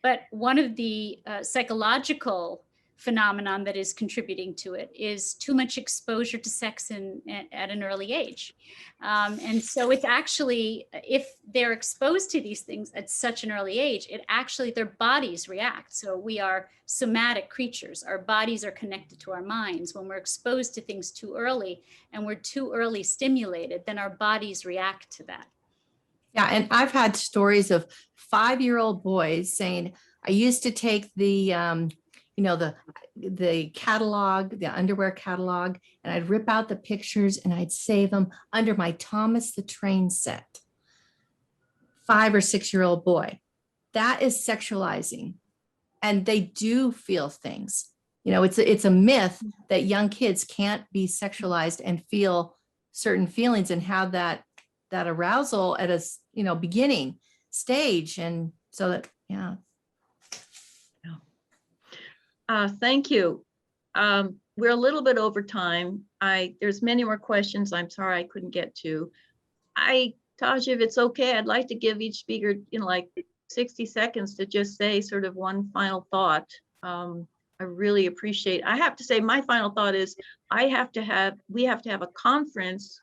but one of the psychological phenomenon that is contributing to it is too much exposure to sex at an early age. And so it's actually, if they're exposed to these things at such an early age, it actually, their bodies react. So we are somatic creatures. Our bodies are connected to our minds. When we're exposed to things too early and we're too early stimulated, then our bodies react to that. Yeah, and I've had stories of 5-year-old boys saying, I used to take the, you know, the catalog, the underwear catalog, and I'd rip out the pictures and I'd save them under my Thomas the Train set. 5 or 6-year-old boy. That is sexualizing. And they do feel things. You know, it's a myth that young kids can't be sexualized and feel certain feelings and have that arousal at a, you know, beginning stage. And so that, yeah. Thank you. We're a little bit over time. There's many more questions I'm sorry I couldn't get to. Taj, if it's okay, I'd like to give each speaker, you know, like 60 seconds to just say sort of one final thought. I really appreciate, I have to say my final thought is we have to have a conference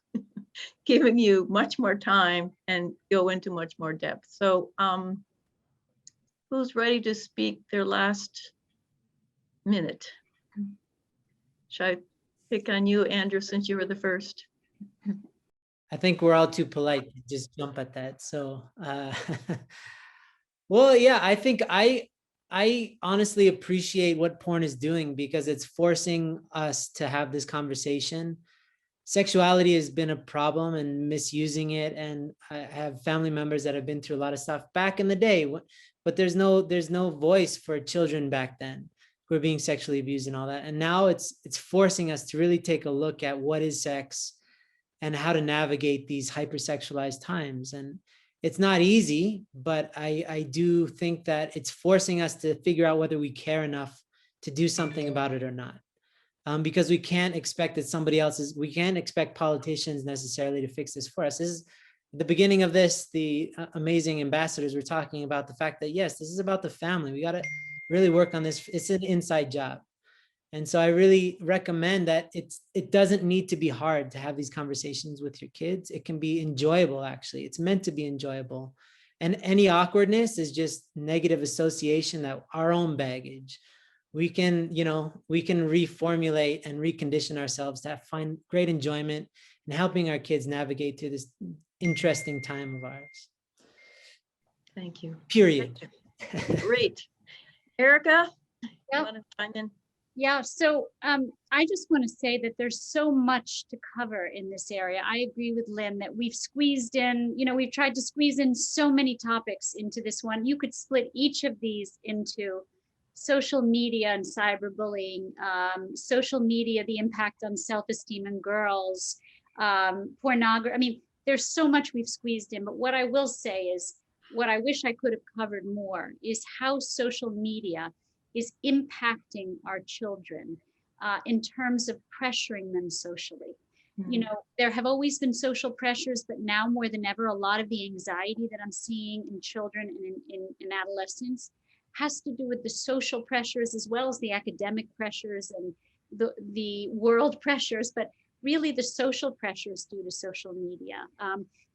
giving you much more time and go into much more depth. So who's ready to speak their last minute? Should I pick on you, Andrew, since you were the first? I think we're all too polite to just jump at that. So, well, yeah, I think I honestly appreciate what porn is doing because it's forcing us to have this conversation. Sexuality has been a problem and misusing it. And I have family members that have been through a lot of stuff back in the day, but there's no voice for children back then who are being sexually abused and all that. And now it's forcing us to really take a look at what is sex, and how to navigate these hypersexualized times. And it's not easy, but I do think that it's forcing us to figure out whether we care enough to do something about it or not. Because we can't expect that we can't expect politicians necessarily to fix this for us. This is the beginning of this. The amazing ambassadors were talking about the fact that, yes, this is about the family. We got to really work on this. It's an inside job. And so I really recommend that it doesn't need to be hard to have these conversations with your kids. It can be enjoyable, actually. It's meant to be enjoyable. And any awkwardness is just negative association, that our own baggage. We can reformulate and recondition ourselves to find great enjoyment in helping our kids navigate through this interesting time of ours. Thank you. Period. Thank you. Great. Erica, you Yeah. want to chime in? Yeah, so I just want to say that there's so much to cover in this area. I agree with Lynn that we've squeezed in, we've tried to squeeze in so many topics into this one. You could split each of these into social media and cyberbullying, social media, the impact on self-esteem in girls, pornography. I mean, there's so much we've squeezed in, but what I will say is, what I wish I could have covered more is how social media is impacting our children in terms of pressuring them socially. There have always been social pressures, but now more than ever, a lot of the anxiety that I'm seeing in children and in adolescents has to do with the social pressures as well as the academic pressures and the world pressures, but really the social pressures due to social media.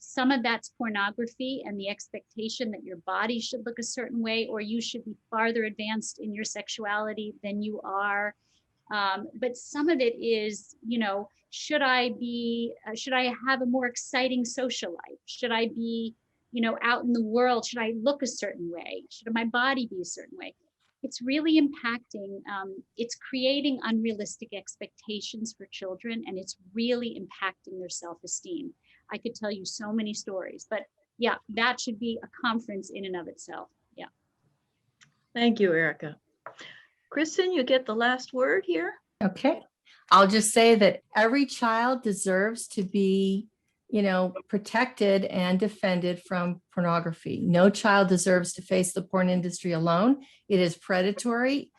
Some of that's pornography and the expectation that your body should look a certain way, or you should be farther advanced in your sexuality than you are. But some of it is, should I have a more exciting social life? Should I be, out in the world? Should I look a certain way? Should my body be a certain way? It's really impacting, it's creating unrealistic expectations for children, and it's really impacting their self-esteem. I could tell you so many stories, but yeah, that should be a conference in and of itself. Yeah. Thank you, Erica. Kristen, you get the last word here. Okay. I'll just say that every child deserves to be, protected and defended from pornography. No child deserves to face the porn industry alone. It is predatory,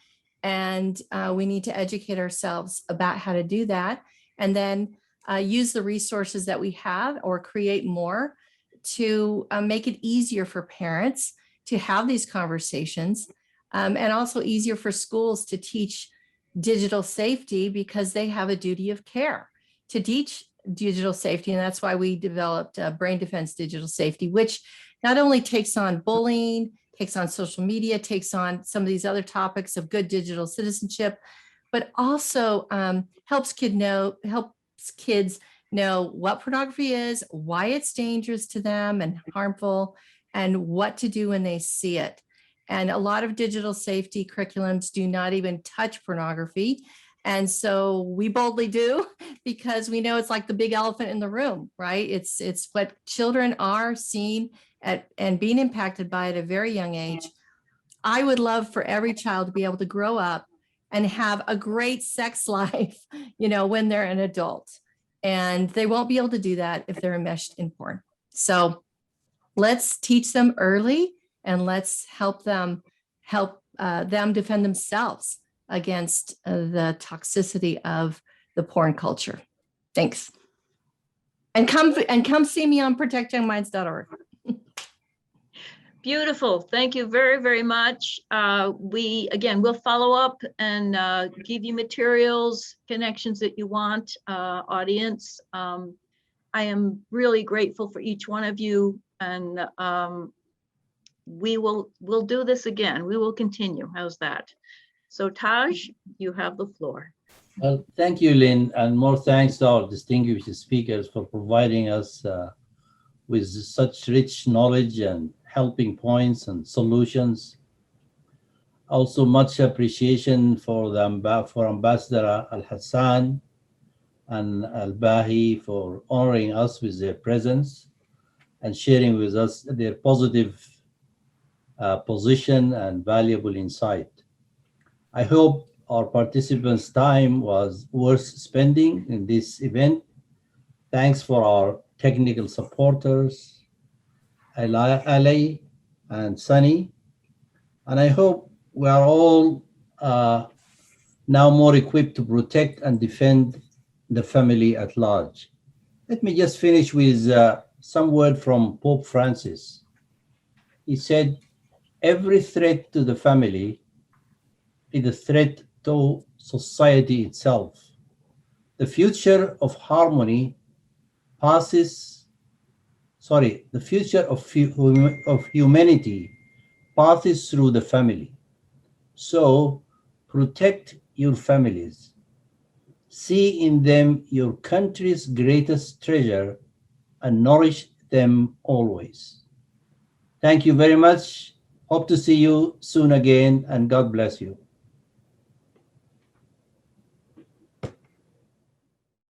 and we need to educate ourselves about how to do that, and then use the resources that we have or create more to make it easier for parents to have these conversations, and also easier for schools to teach digital safety, because they have a duty of care to teach digital safety. And that's why we developed Brain Defense Digital Safety, which not only takes on bullying, takes on social media, takes on some of these other topics of good digital citizenship, but also helps kids know what pornography is, why it's dangerous to them and harmful, and what to do when they see it. And a lot of digital safety curriculums do not even touch pornography. And so we boldly do, because we know it's like the big elephant in the room, right? It's what children are seeing and being impacted by at a very young age. I would love for every child to be able to grow up and have a great sex life, when they're an adult. And they won't be able to do that if they're enmeshed in porn. So let's teach them early, and let's help them defend themselves against the toxicity of the porn culture. Thanks. And come see me on protectyoungminds.org. Beautiful. Thank you very, very much. We'll follow up and give you materials, connections that you want, audience. I am really grateful for each one of you, and we'll do this again. We will continue. How's that? So Taj, you have the floor. Well, thank you, Lynn, and more thanks to our distinguished speakers for providing us with such rich knowledge and helping points and solutions. Also, much appreciation for Ambassador Al-Hassan and Elbahi for honoring us with their presence and sharing with us their positive position and valuable insight. I hope our participants' time was worth spending in this event, Thanks for our technical supporters, Ali and Sunny. And I hope we are all now more equipped to protect and defend the family at large. Let me just finish with some word from Pope Francis. He said, every threat to the family is a threat to society itself. The future of harmony the future of humanity passes through the family. So protect your families. See in them your country's greatest treasure and nourish them always. Thank you very much. Hope to see you soon again, and God bless you.